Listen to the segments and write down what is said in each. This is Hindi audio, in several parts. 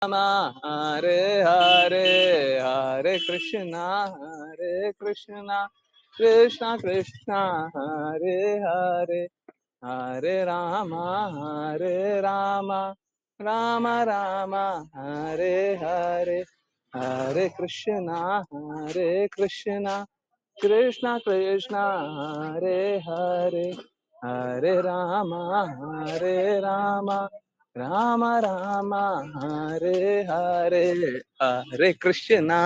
हरे हरे हरे कृष्णा कृष्णा कृष्णा हरे हरे हरे राम राम राम हरे हरे हरे कृष्णा कृष्णा कृष्णा हरे हरे हरे राम राम राम हरे हरे हरे कृष्णा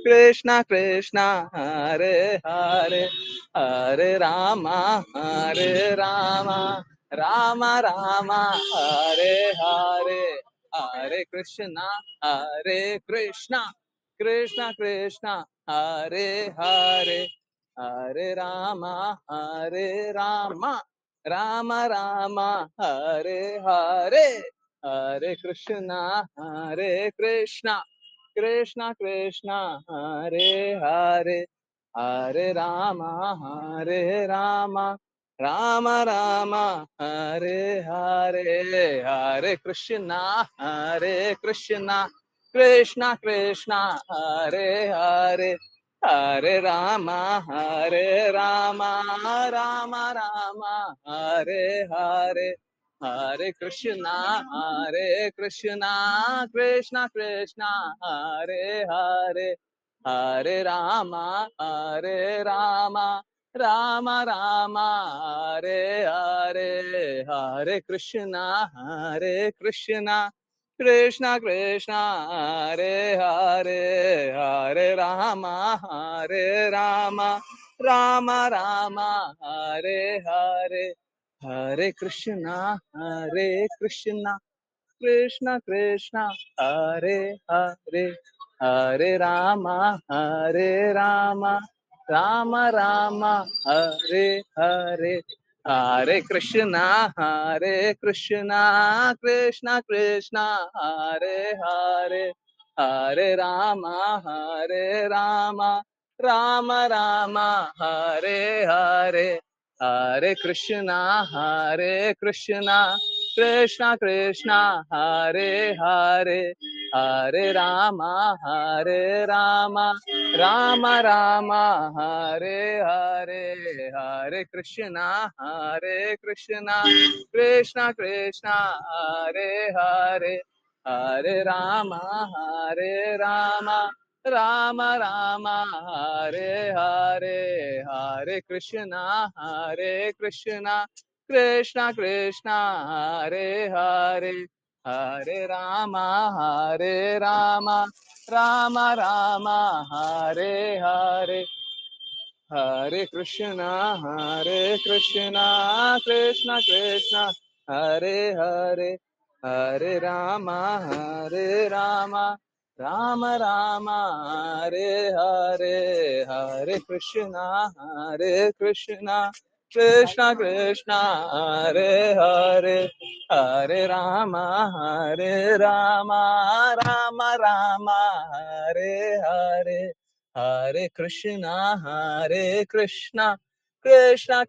कृष्णा कृष्णा हरे हरे हरे राम राम हरे हरे हरे कृष्णा कृष्णा हरे हरे हरे राम राम हरे हरे हरे कृष्णा कृष्णा हरे हरे हरे राम राम हरे हरे हरे कृष्णा कृष्णा हरे हरे हरे राम राम हरे हरे हरे कृष्णा कृष्णा हरे हरे हरे राम राम हरे हरे हरे कृष्णा कृष्णा हरे हरे हरे राम राम हरे हरे हरे कृष्णा कृष्णा हरे हरे हरे राम राम हरे हरे हरे कृष्णा कृष्णा हरे हरे हरे राम राम हरे हरे हरे कृष्णा कृष्णा हरे हरे हरे राम राम हरे हरे हरे कृष्णा कृष्णा हरे हरे हरे राम राम हरे हरे हरे कृष्णा कृष्णा हरे हरे हरे राम राम हरे हरे हरे कृष्णा कृष्णा हरे हरे हरे राम राम हरे हरे हरे कृष्णा कृष्णा हरे हरे हरे राम राम हरे हरे हरे कृष्णा कृष्णा हरे हरे हरे राम राम हरे हरे हरे कृष्णा कृष्णा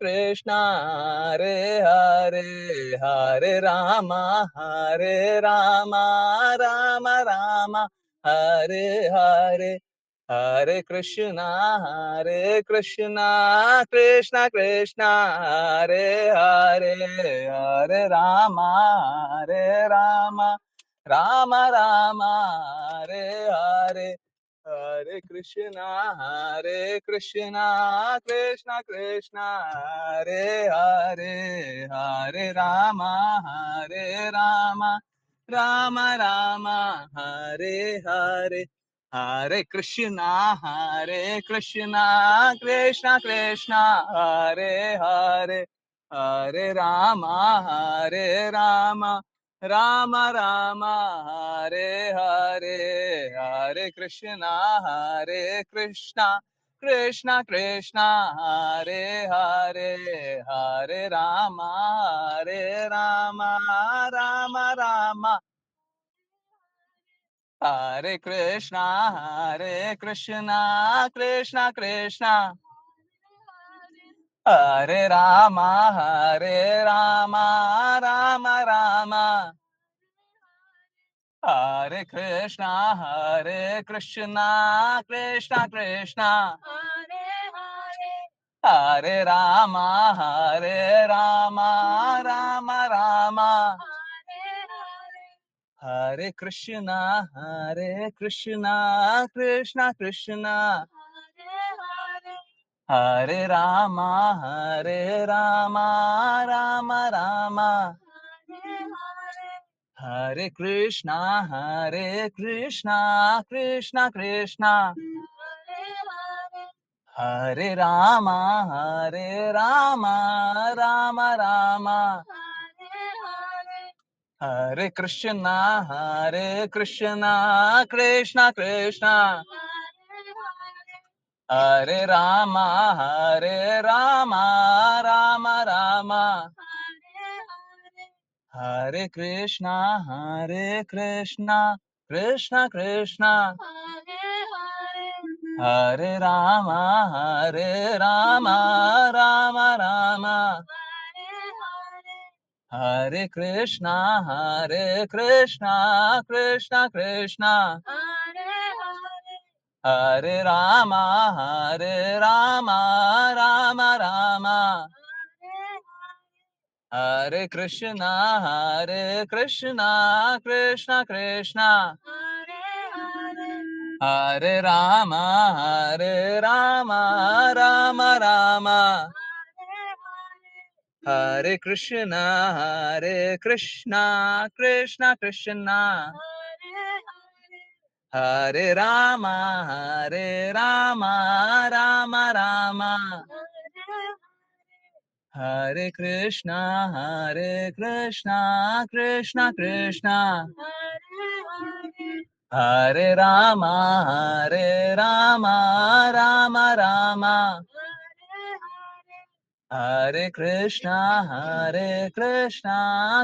हरे हरे हरे राम राम हरे हरे हरे कृष्णा कृष्णा हरे हरे हरे राम राम हरे हरे हरे कृष्णा कृष्णा हरे हरे हरे राम राम हरे हरे हरे कृष्णा कृष्णा हरे हरे हरे राम राम हरे कृष्णा हरे Ram Ram Hare Krishna, Krishna Krishna, Hare Rama, Rama Rama, Hare Krishna, Krishna Krishna, Hare Rama, Rama Rama, Hare Krishna, Krishna Krishna, Hare Rama, Rama Rama, Hare Krishna, Krishna Krishna, Hare Rama, Rama Rama, Hare Krishna, Krishna Krishna, Hare Rama, Rama Rama, Hare Krishna, Krishna Krishna, Hare Rama, Rama Rama, Hare Krishna, Krishna Krishna, Hare Rama, Rama Rama, Hare Krishna, Krishna Krishna, Hare Rama, Rama Rama, Hare Krishna, Krishna Krishna, Hare Rama, Rama Rama, Hare Krishna,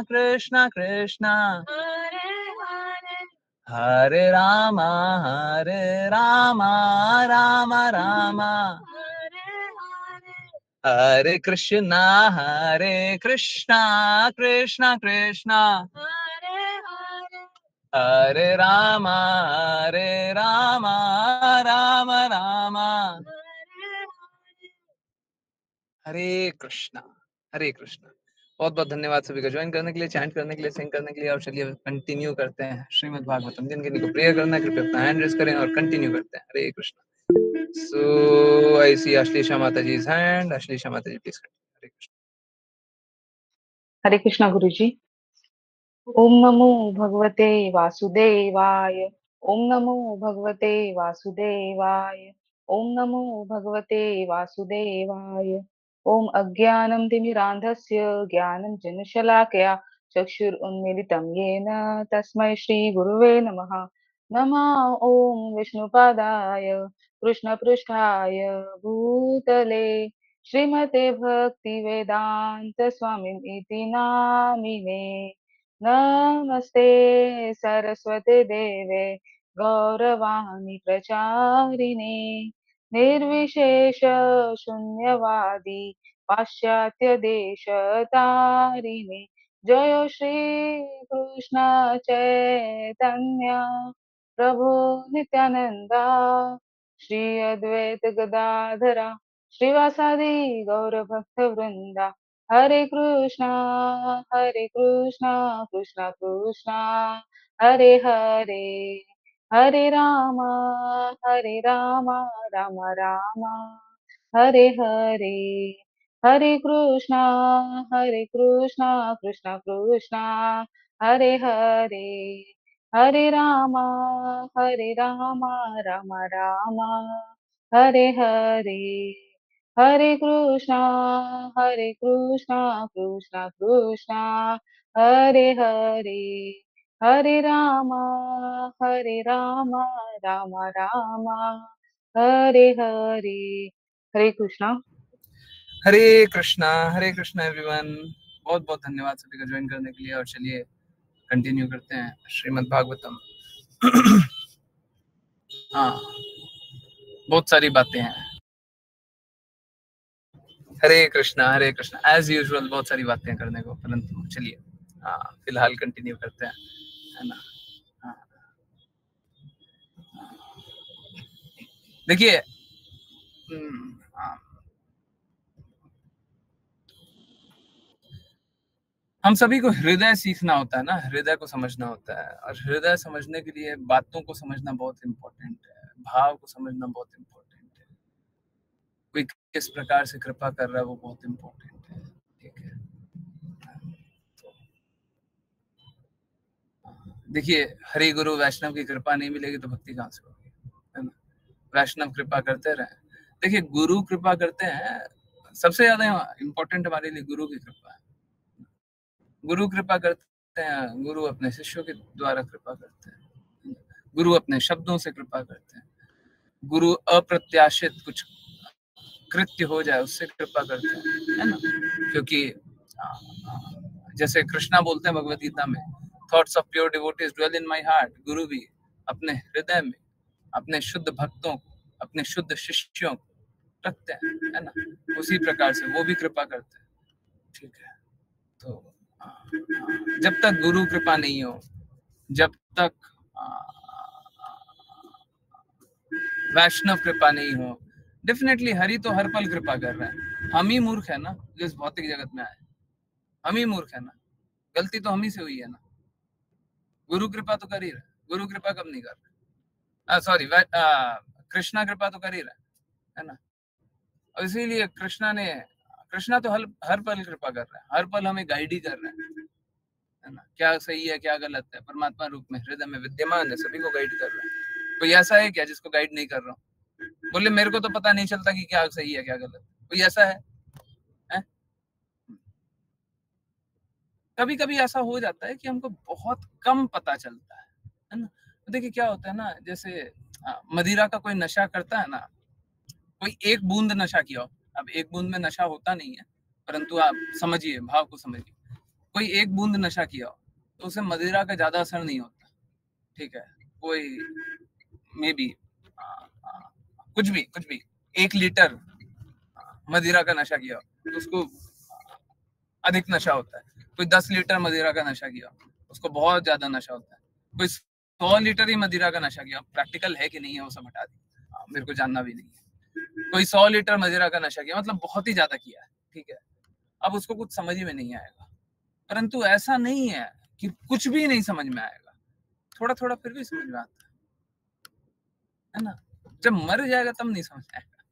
Krishna Krishna, Hare Rama, Rama Rama, Hare Krishna, Krishna Krishna, Hare Rama, Rama Rama, हरे कृष्णा, हरे कृष्णा। बहुत बहुत धन्यवाद सभी का ज्वाइन करने के लिए, चैंट करने के लिए, सिंग करने के लिए। और चलिए कंटिन्यू करते हैं श्रीमद् भागवतम। जिन किन्हीं को प्रेयर करना है कृपया अपना हैंड रेज करें और कंटिन्यू करते हैं। हरे कृष्णा। सो आई सी अश्लेषा माता जी हैंड। अश्लेषा माता जी प्लीज। हरे कृष्णा। हरे कृष्णा गुरुजी। ओम नमो भगवते वासुदेवाय। ओम नमो भगवते वासुदेवाय। ओम नमो भगवते वासुदेवाय। ओम अज्ञानं तिमिरान्धस्य ज्ञानं जनशलाकया चक्षुरुन्मीलितं येन तस्मै श्रीगुरुवे नमः। नमः ओम विष्णुपादाय कृष्णपृष्ठाय भूतले श्रीमते भक्तिवेदांत स्वामिनिति नामिने। नमस्ते सरस्वते देवे गौरवाणी प्रचारिणे निर्विशेष शून्यवादी पाश्चात्य देश तारिणे। जय श्री कृष्ण चैतन्य प्रभु नित्यानंदा श्री अद्वैत गदाधरा श्रीवासादि गौर भक्त वृंदा। हरे कृष्णा कृष्णा कृष्णा हरे हरे, हरे रामा राम राम हरे हरे। हरे कृष्णा कृष्णा कृष्णा हरे हरे, हरे रामा राम राम हरे हरे। हरे कृष्णा कृष्णा कृष्णा हरे हरे, हरे रामा राम राम हरे हरे। हरे कृष्णा। हरे कृष्णा एवरीवन। बहुत बहुत धन्यवाद सभी का ज्वाइन करने के लिए। और चलिए कंटिन्यू करते हैं श्रीमद् भागवतम। हाँ, बहुत सारी बातें हैं। हरे कृष्णा एज यूजुअल बहुत सारी बातें करने को, परंतु चलिए हाँ फिलहाल कंटिन्यू करते हैं, है ना। हाँ, देखिए हम सभी को हृदय सीखना होता है ना, हृदय को समझना होता है, और हृदय समझने के लिए बातों को समझना बहुत इम्पोर्टेंट है, भाव को समझना बहुत इम्पोर्टेंट है, कोई किस प्रकार से कृपा कर रहा है वो बहुत इम्पोर्टेंट है। ठीक है, देखिए हरि गुरु वैष्णव की कृपा नहीं मिलेगी तो भक्ति कहाँ से होगी, है ना। वैष्णव कृपा करते रहे, देखिए गुरु कृपा करते हैं, सबसे ज्यादा इम्पोर्टेंट हमारे लिए गुरु की कृपा है। गुरु कृपा करते हैं, गुरु अपने शिष्यों के द्वारा कृपा करते हैं, गुरु अपने शब्दों से कृपा करते हैं, गुरु अप्रत्याशित कुछ कृत्य हो जाए उससे कृपा करते हैं, है ना। क्योंकि जैसे कृष्णा बोलते हैं भगवत गीता में, thoughts of pure devotees dwell in my heart, गुरु भी अपने हृदय में अपने शुद्ध भक्तों को, अपने शुद्ध शिष्यों को रखते हैं, है ना। उसी प्रकार से वो भी कृपा करते हैं। ठीक है, तो जब तक गुरु कृपा नहीं हो, जब तक वैष्णव कृपा नहीं हो, डेफिनेटली हरि तो हर पल कृपा कर रहा है, हम ही मूर्ख है ना जो इस भौतिक जगत में आए, हम ही मूर्ख है ना, गलती तो हम ही से हुई है ना। गुरु कृपा तो कर ही रहा है, गुरु कृपा कब नहीं कर रहा, सॉरी कृष्णा कृपा तो कर ही रहा है ना। और इसीलिए कृष्णा तो हर पल कृपा कर रहा है, हर पल हमें गाइड ही कर रहा है ना। क्या सही है क्या गलत है, परमात्मा रूप में हृदय में विद्यमान है, सभी को गाइड कर रहा है। कोई ऐसा है क्या जिसको गाइड नहीं कर रहा हूँ? बोले मेरे को तो पता नहीं चलता कि क्या सही है क्या गलत, कोई ऐसा है? कभी कभी ऐसा हो जाता है कि हमको बहुत कम पता चलता है ना। तो देखिए क्या होता है ना, जैसे मदिरा का कोई नशा करता है ना, कोई एक बूंद नशा किया हो, अब एक बूंद में नशा होता नहीं है, परंतु आप समझिए, भाव को समझिए, कोई एक बूंद नशा किया हो तो उसे मदिरा का ज्यादा असर नहीं होता। ठीक है, कोई मे बी कुछ भी 1 लीटर मदिरा का नशा किया हो तो उसको अधिक नशा होता है, कोई 10 लीटर मदिरा का नशा किया उसको बहुत ज्यादा नशा होता है, कोई 100 लीटर ही मदिरा का नशा किया, प्रैक्टिकल है कि नहीं है वो सब हटा दी, मेरे को जानना भी नहीं है, कोई 100 लीटर मदिरा का नशा किया मतलब बहुत ही ज्यादा किया है। ठीक है, अब उसको कुछ समझ में नहीं आएगा, परंतु ऐसा नहीं है कि कुछ भी नहीं समझ में आएगा, थोड़ा थोड़ा फिर भी समझ में आता है ना। जब मर जाएगा तब नहीं समझ में आएगा,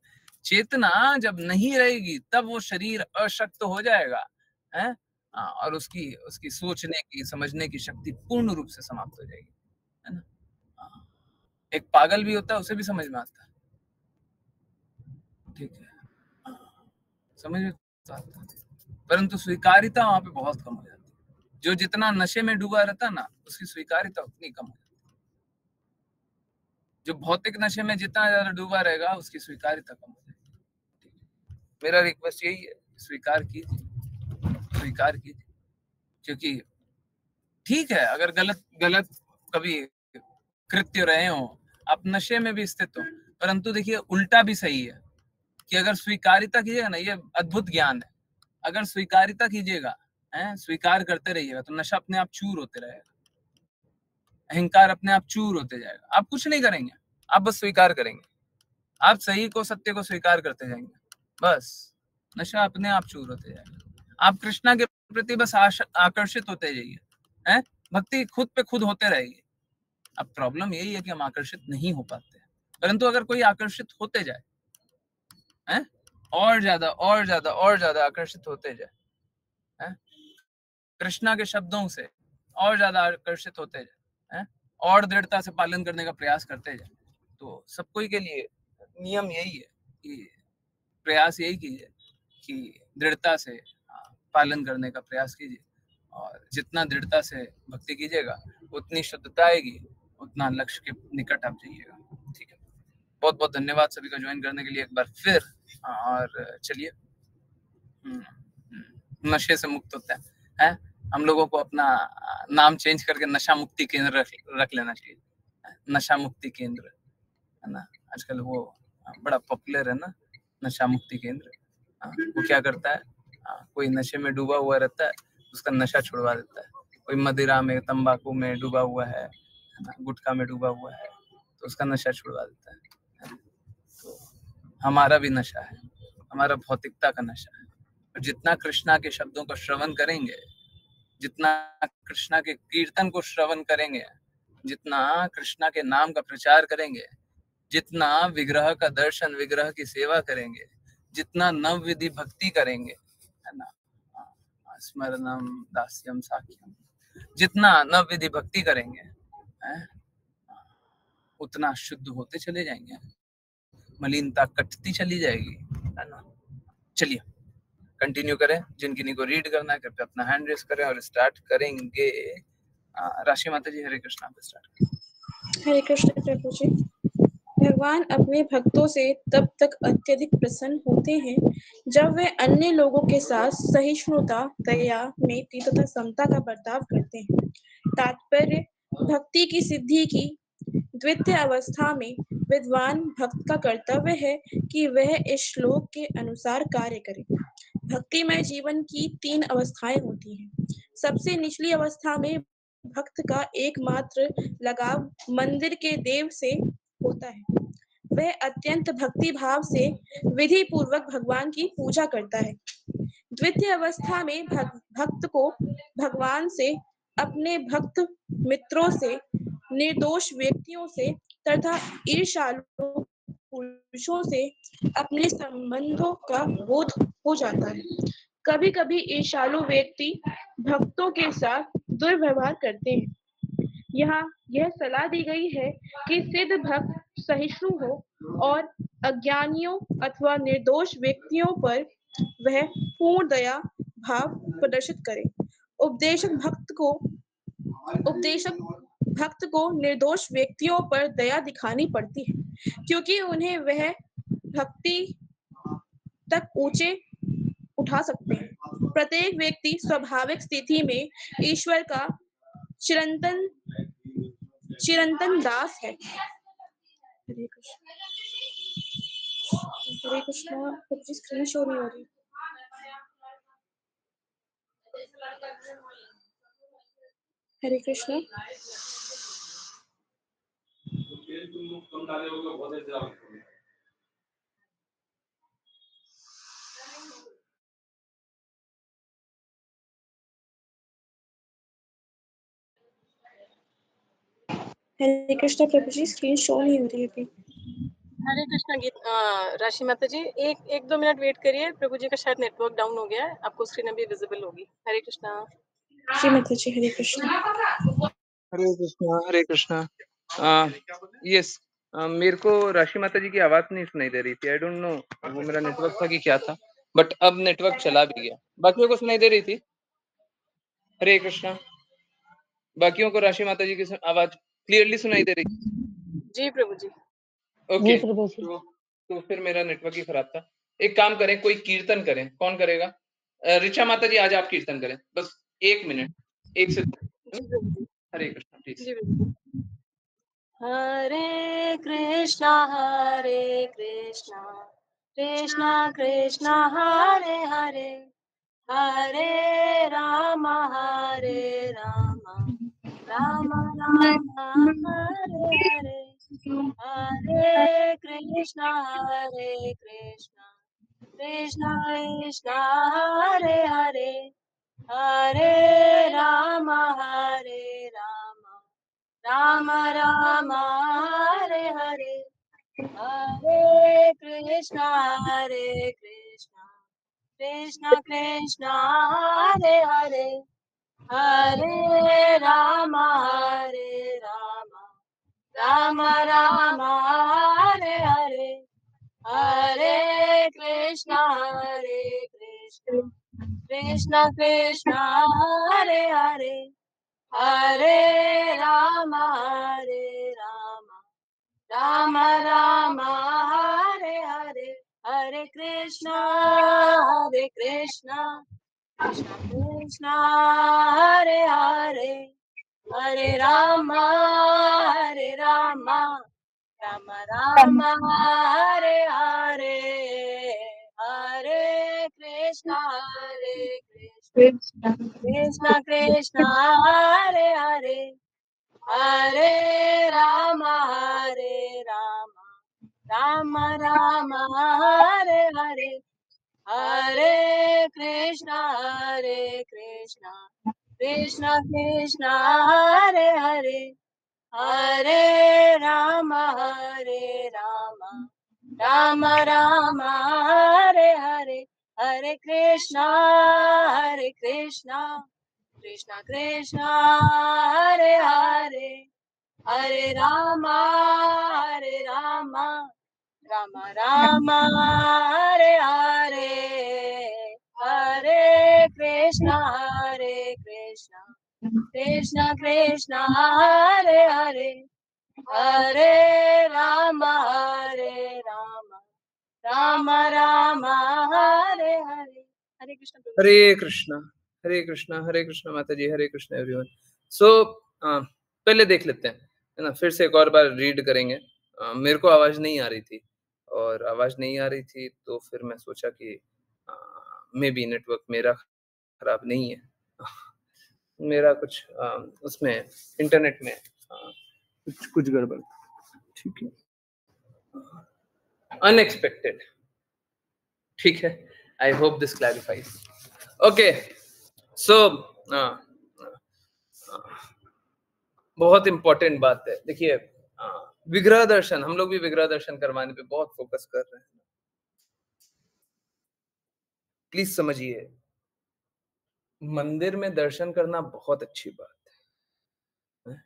चेतना जब नहीं रहेगी तब वो शरीर अशक्त हो जाएगा, है, और उसकी उसकी सोचने की समझने की शक्ति पूर्ण रूप से समाप्त हो जाएगी, है ना। एक पागल भी होता है, उसे भी समझ में आता है। ठीक है, समझ में आता है, परंतु स्वीकारिता वहां पे बहुत कम हो जाती है। जो जितना नशे में डूबा रहता है ना, उसकी स्वीकारिता उतनी कम हो जाती है। जो भौतिक नशे में जितना ज्यादा डूबा रहेगा उसकी स्वीकारिता कम हो जाएगी। मेरा रिक्वेस्ट यही है, स्वीकार कीजिए, स्वीकार कीजिए, क्योंकि ठीक है अगर गलत गलत कभी कृत्य रहे हो, आप नशे में भी स्थित हो, परंतु देखिए उल्टा भी सही है कि अगर स्वीकारिता कीजिएगा ना, ये अद्भुत ज्ञान है, अगर स्वीकारिता कीजिएगा, स्वीकार करते रहिएगा तो नशा अपने आप चूर होते रहेगा, अहंकार अपने आप चूर होते जाएगा, आप कुछ नहीं करेंगे, आप बस स्वीकार करेंगे, आप सही को सत्य को स्वीकार करते जाएंगे, बस नशा अपने आप चूर होते जाएगा। आप कृष्णा के प्रति बस आकर्षित होते जाइए, हैं, भक्ति खुद पे खुद होते रहेगी। अब प्रॉब्लम यही है कि हम आकर्षित नहीं हो पाते हैं, परंतु अगर कोई आकर्षित होते जाए, हैं, और ज्यादा और ज्यादा और ज्यादा आकर्षित होते जाए, हैं, कृष्णा के शब्दों से और ज्यादा आकर्षित होते जाए, हैं, और दृढ़ता से पालन करने का प्रयास करते जाए, तो सब कोई के लिए नियम यही है कि प्रयास यही कीजिए कि दृढ़ता से पालन करने का प्रयास कीजिए, और जितना दृढ़ता से भक्ति कीजिएगा उतनी शुद्धता आएगी, उतना लक्ष्य के निकट आप जाइएगा। ठीक है, बहुत बहुत धन्यवाद सभी का ज्वाइन करने के लिए एक बार फिर, और चलिए नशे से मुक्त होते हैं, हम लोगों को अपना नाम चेंज करके नशा मुक्ति केंद्र रख लेना चाहिए, नशा मुक्ति केंद्र, है ना। आजकल वो बड़ा पॉपुलर है ना, नशा मुक्ति केंद्र। वो क्या करता है, कोई नशे में डूबा हुआ रहता है, उसका नशा छुड़वा देता है, कोई मदिरा में तंबाकू में डूबा हुआ है ना, गुटखा में डूबा हुआ है, तो उसका नशा छुड़वा देता है। हमारा भी नशा है, हमारा भौतिकता का नशा है। और जितना कृष्णा के शब्दों को श्रवण करेंगे, जितना कृष्णा के कीर्तन को श्रवण करेंगे, जितना कृष्णा के नाम का प्रचार करेंगे, जितना विग्रह का दर्शन, विग्रह की सेवा करेंगे, जितना नव विधि भक्ति करेंगे, है ना, स्मरणम दास्यम साख्यम, जितना नव विधि भक्ति करेंगे, उतना शुद्ध होते चले जाएंगे, मलिनता कटती चली जाएगी, है ना। चलिए कंटिन्यू करें। जिन किन्हीं को रीड करना है कृपया अपना हैंड रेस करें और स्टार्ट करेंगे। राशि माता जी, हरे कृष्णा पे स्टार्ट। हरे कृष्ण प्रभु जी। भगवान अपने भक्तों से तब तक अत्यधिक प्रसन्न होते हैं जब वे अन्य लोगों के साथ सहिष्णुता, दया, मैत्री तथा समता का बर्ताव करते हैं। तात्पर्य, भक्ति की सिद्धि की द्वितीय अवस्था में विद्वान भक्त का कर्तव्य है कि वह इस श्लोक के अनुसार कार्य करे। भक्तिमय जीवन की 3 अवस्थाएं होती हैं। सबसे निचली अवस्था में भक्त का एकमात्र लगाव मंदिर के देव से होता है। वह अत्यंत भक्ति भाव से विधि पूर्वक भगवान की पूजा करता है। द्वितीय अवस्था में भक्त को भगवान से, अपने भक्त मित्रों से, निर्दोष व्यक्तियों से तथा ईर्ष्यालु पुरुषों से अपने संबंधों का बोध हो जाता है। कभी कभी ईर्ष्यालु व्यक्ति भक्तों के साथ दुर्व्यवहार करते हैं। यहाँ यह सलाह दी गई है कि सिद्ध भक्त सहिष्णु हो और अज्ञानियों अथवा निर्दोष व्यक्तियों पर वह पूर्ण दया भाव प्रदर्शित करे। उपदेशक भक्त को निर्दोष व्यक्तियों पर दया दिखानी पड़ती है, क्योंकि उन्हें वह भक्ति तक ऊंचे उठा सकते हैं। प्रत्येक व्यक्ति स्वाभाविक स्थिति में ईश्वर का चिरंतन दास है। हरे कृष्ण। हरे कृष्ण। स्क्रीन शो नहीं हो रही। हरे कृष्ण। हरे कृष्ण प्रभु जी, स्क्रीन शो नहीं हो रही अभी। हरे कृष्ण गीत राशि माता जी, एक 2 मिनट वेट करिए। प्रभु जी का शायद नेटवर्क डाउन हो गया है, आपको स्क्रीन अभी विजिबल होगी। हरे कृष्णा। जी माता जी, हरे कृष्ण। हरे कृष्णा, हरे कृष्णा। यस, मेरे को राशि माता जी की आवाज नहीं सुनाई दे रही थी। आई डोंट नो वो मेरा नेटवर्क था कि क्या था, बट अब नेटवर्क चला भी गया। बाकियों को सुनाई दे रही थी? हरे कृष्णा। बाकियों को राशि माता जी की आवाज क्लियरली सुनाई दे रही? जी प्रभु जी। ओके, तो फिर मेरा नेटवर्क ही खराब था। एक काम करें, कोई कीर्तन करें। कौन करेगा? ऋचा माता जी, आज आप कीर्तन करें, बस 1 मिनट, 1 से 2। हरे कृष्णा प्लीज। हरे कृष्णा कृष्णा कृष्णा हरे हरे, हरे राम राम राम हरे हरे, हरे कृष्णा कृष्णा कृष्णा हरे हरे, हरे राम राम राम हरे हरे, हरे कृष्णा कृष्णा कृष्णा हरे हरे, हरे राम राम राम हरे हरे, हरे कृष्णा कृष्णा कृष्णा हरे हरे, हरे राम राम राम हरे हरे, हरे कृष्णा कृष्णा कृष्णा हरे हरे, हरे राम राम राम हरे हरे, हरे कृष्णा कृष्णा कृष्णा हरे हरे, हरे राम राम राम हरे हरे, हरे कृष्णा कृष्णा कृष्णा हरे हरे, हरे राम राम राम हरे हरे, हरे कृष्णा कृष्णा कृष्णा हरे हरे, हरे राम राम राम हरे हरे, हरे कृष्णा कृष्णा कृष्णा हरे हरे, हरे राम राम राम हरे हरे। हरे कृष्ण प्रभु जी। हरे कृष्णा हरे कृष्णा माता जी, हरे कृष्णा एवरीवन। सो पहले देख लेते हैं, है ना, फिर से एक और बार रीड करेंगे। मेरे को आवाज नहीं आ रही थी, और आवाज नहीं आ रही थी तो फिर मैं सोचा कि मे बी नेटवर्क मेरा खराब नहीं है, मेरा कुछ उसमें इंटरनेट में कुछ गड़बड़, ठीक है, अनएक्सपेक्टेड, ठीक है। I hope this clarifies. Okay, so बहुत इंपॉर्टेंट बात है। देखिए, विग्रह दर्शन, हम लोग भी विग्रह दर्शन करवाने पे बहुत फोकस कर रहे हैं। प्लीज समझिए, मंदिर में दर्शन करना बहुत अच्छी बात है।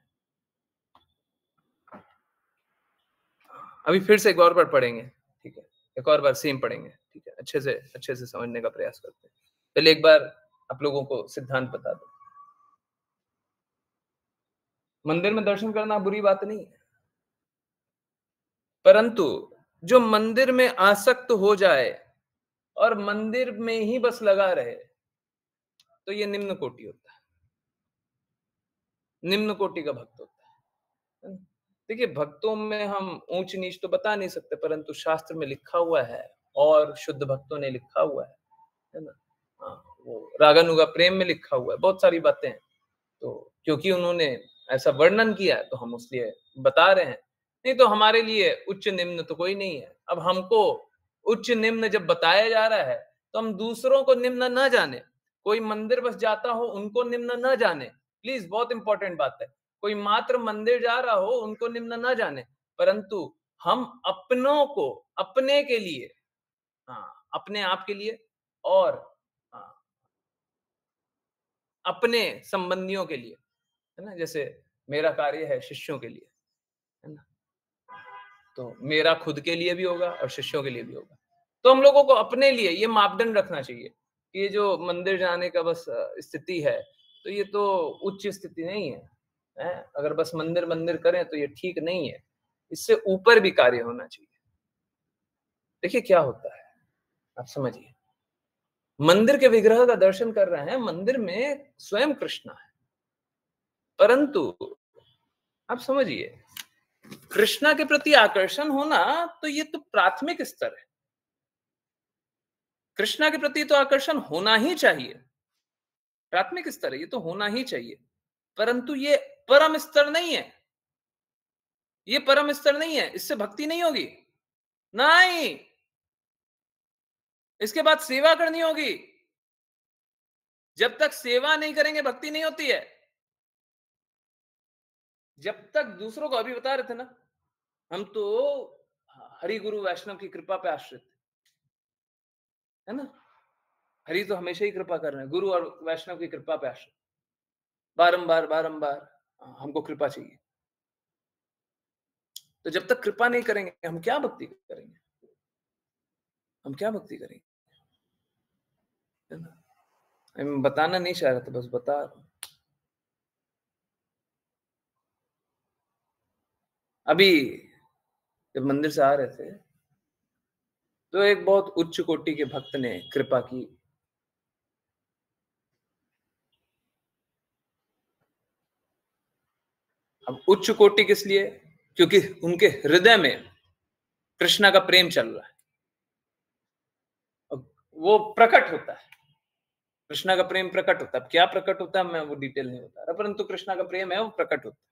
अभी फिर से एक और बार पढ़ेंगे, ठीक है, एक और बार सेम पढ़ेंगे, ठीक है, अच्छे से समझने का प्रयास करते हैं। पहले एक बार आप लोगों को सिद्धांत बता दो। मंदिर में दर्शन करना बुरी बात नहीं है, परंतु जो मंदिर में आसक्त हो जाए और मंदिर में ही बस लगा रहे, तो ये निम्न कोटि होता है, निम्न कोटि का भक्त होता है। देखिए, भक्तों में हम ऊंच नीच तो बता नहीं सकते, परंतु शास्त्र में लिखा हुआ है और शुद्ध भक्तों ने लिखा हुआ है ना। वो रागानुगा प्रेम में लिखा हुआ है, बहुत सारी बातें हैं। तो क्योंकि उन्होंने ऐसा वर्णन किया है तो हम उसलिए बता रहे हैं, नहीं तो हमारे लिए उच्च निम्न तो कोई नहीं है। अब हमको उच्च निम्न जब बताया जा रहा है तो हम दूसरों को निम्न न जाने, कोई मंदिर बस जाता हो उनको निम्न न जाने, प्लीज, बहुत इंपॉर्टेंट बात है। कोई मात्र मंदिर जा रहा हो उनको निम्न न जाने, परंतु हम अपनों को, अपने के लिए, अपने आप के लिए और अपने संबंधियों के लिए, है ना, जैसे मेरा कार्य है शिष्यों के लिए, है ना, तो मेरा खुद के लिए भी होगा और शिष्यों के लिए भी होगा। तो हम लोगों को अपने लिए ये मापदंड रखना चाहिए कि ये जो मंदिर जाने का बस स्थिति है, तो ये तो उच्च स्थिति नहीं है, है? अगर बस मंदिर मंदिर करें तो ये ठीक नहीं है, इससे ऊपर भी कार्य होना चाहिए। देखिए क्या होता है, आप समझिए, मंदिर के विग्रह का दर्शन कर रहे हैं, मंदिर में स्वयं कृष्ण है, परंतु आप समझिए, कृष्णा के प्रति आकर्षण होना तो ये तो प्राथमिक स्तर है। कृष्णा के प्रति तो आकर्षण होना ही चाहिए, प्राथमिक स्तर है, ये तो होना ही चाहिए, परंतु ये परम स्तर नहीं है, ये परम स्तर नहीं है, इससे भक्ति नहीं होगी, नहीं, इसके बाद सेवा करनी होगी। जब तक सेवा नहीं करेंगे भक्ति नहीं होती है। जब तक दूसरों को, अभी बता रहे थे ना, हम तो हरि गुरु वैष्णव की कृपा पे आश्रित है ना, हरि तो हमेशा ही कृपा कर रहे हैं, गुरु और वैष्णव की कृपा पे आश्रित, बारंबार बारंबार हमको कृपा चाहिए। तो जब तक कृपा नहीं करेंगे हम क्या भक्ति करेंगे, हम क्या भक्ति करेंगे, है ना। मैं बताना नहीं चाह रहा था, बस बता रहा हूं। अभी जब मंदिर से आ रहे थे तो एक बहुत उच्च कोटि के भक्त ने कृपा की। अब उच्च कोटि किस लिए, क्योंकि उनके हृदय में कृष्णा का प्रेम चल रहा है, अब वो प्रकट होता है, कृष्णा का प्रेम प्रकट होता है। अब क्या प्रकट होता है मैं वो डिटेल नहीं बता रहा, परंतु कृष्णा का प्रेम है वो प्रकट होता है।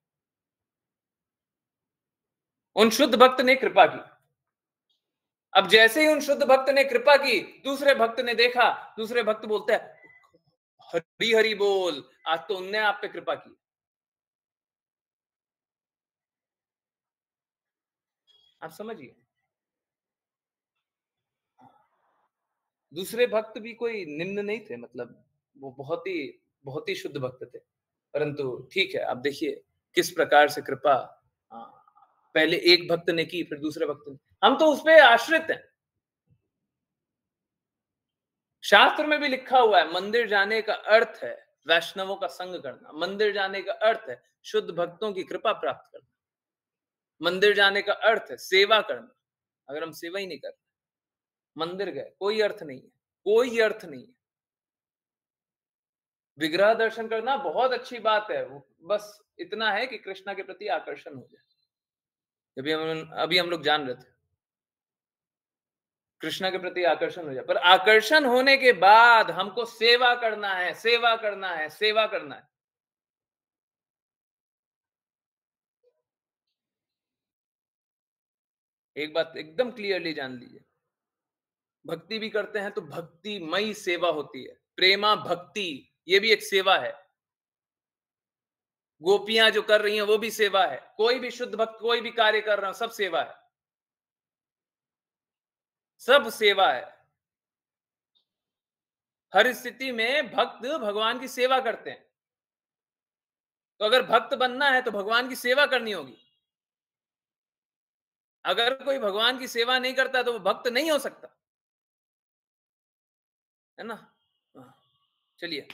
उन शुद्ध भक्त ने कृपा की, अब जैसे ही उन शुद्ध भक्त ने कृपा की, दूसरे भक्त ने देखा, दूसरे भक्त बोलते हैं हरि हरि बोल, आज तो उनने आप पे कृपा की। आप समझिए, दूसरे भक्त भी कोई निम्न नहीं थे, मतलब वो बहुत ही शुद्ध भक्त थे। परंतु ठीक है, आप देखिए किस प्रकार से कृपा पहले एक भक्त ने की, फिर दूसरे भक्त ने। हम तो उस पे आश्रित हैं। शास्त्र में भी लिखा हुआ है, मंदिर जाने का अर्थ है वैष्णवों का संग करना। मंदिर जाने का अर्थ है शुद्ध भक्तों की कृपा प्राप्त करना। मंदिर जाने का अर्थ है सेवा करना। अगर हम सेवा ही नहीं करते, मंदिर गए, कोई अर्थ नहीं है, कोई अर्थ नहीं है। विग्रह दर्शन करना बहुत अच्छी बात है, वो बस इतना है कि कृष्णा के प्रति आकर्षण हो जाए। अभी हम लोग जान रहे थे, कृष्णा के प्रति आकर्षण हो जाए, पर आकर्षण होने के बाद हमको सेवा करना है, सेवा करना है, सेवा करना है। एक बात एकदम क्लियरली जान लीजिए, भक्ति भी करते हैं तो भक्तिमयी सेवा होती है। प्रेमा भक्ति, ये भी एक सेवा है। गोपियां जो कर रही हैं वो भी सेवा है। कोई भी शुद्ध भक्त कोई भी कार्य कर रहा है, सब सेवा है, सब सेवा है। हर स्थिति में भक्त भगवान की सेवा करते हैं। तो अगर भक्त बनना है तो भगवान की सेवा करनी होगी। अगर कोई भगवान की सेवा नहीं करता तो वो भक्त नहीं हो सकता, है ना। चलिए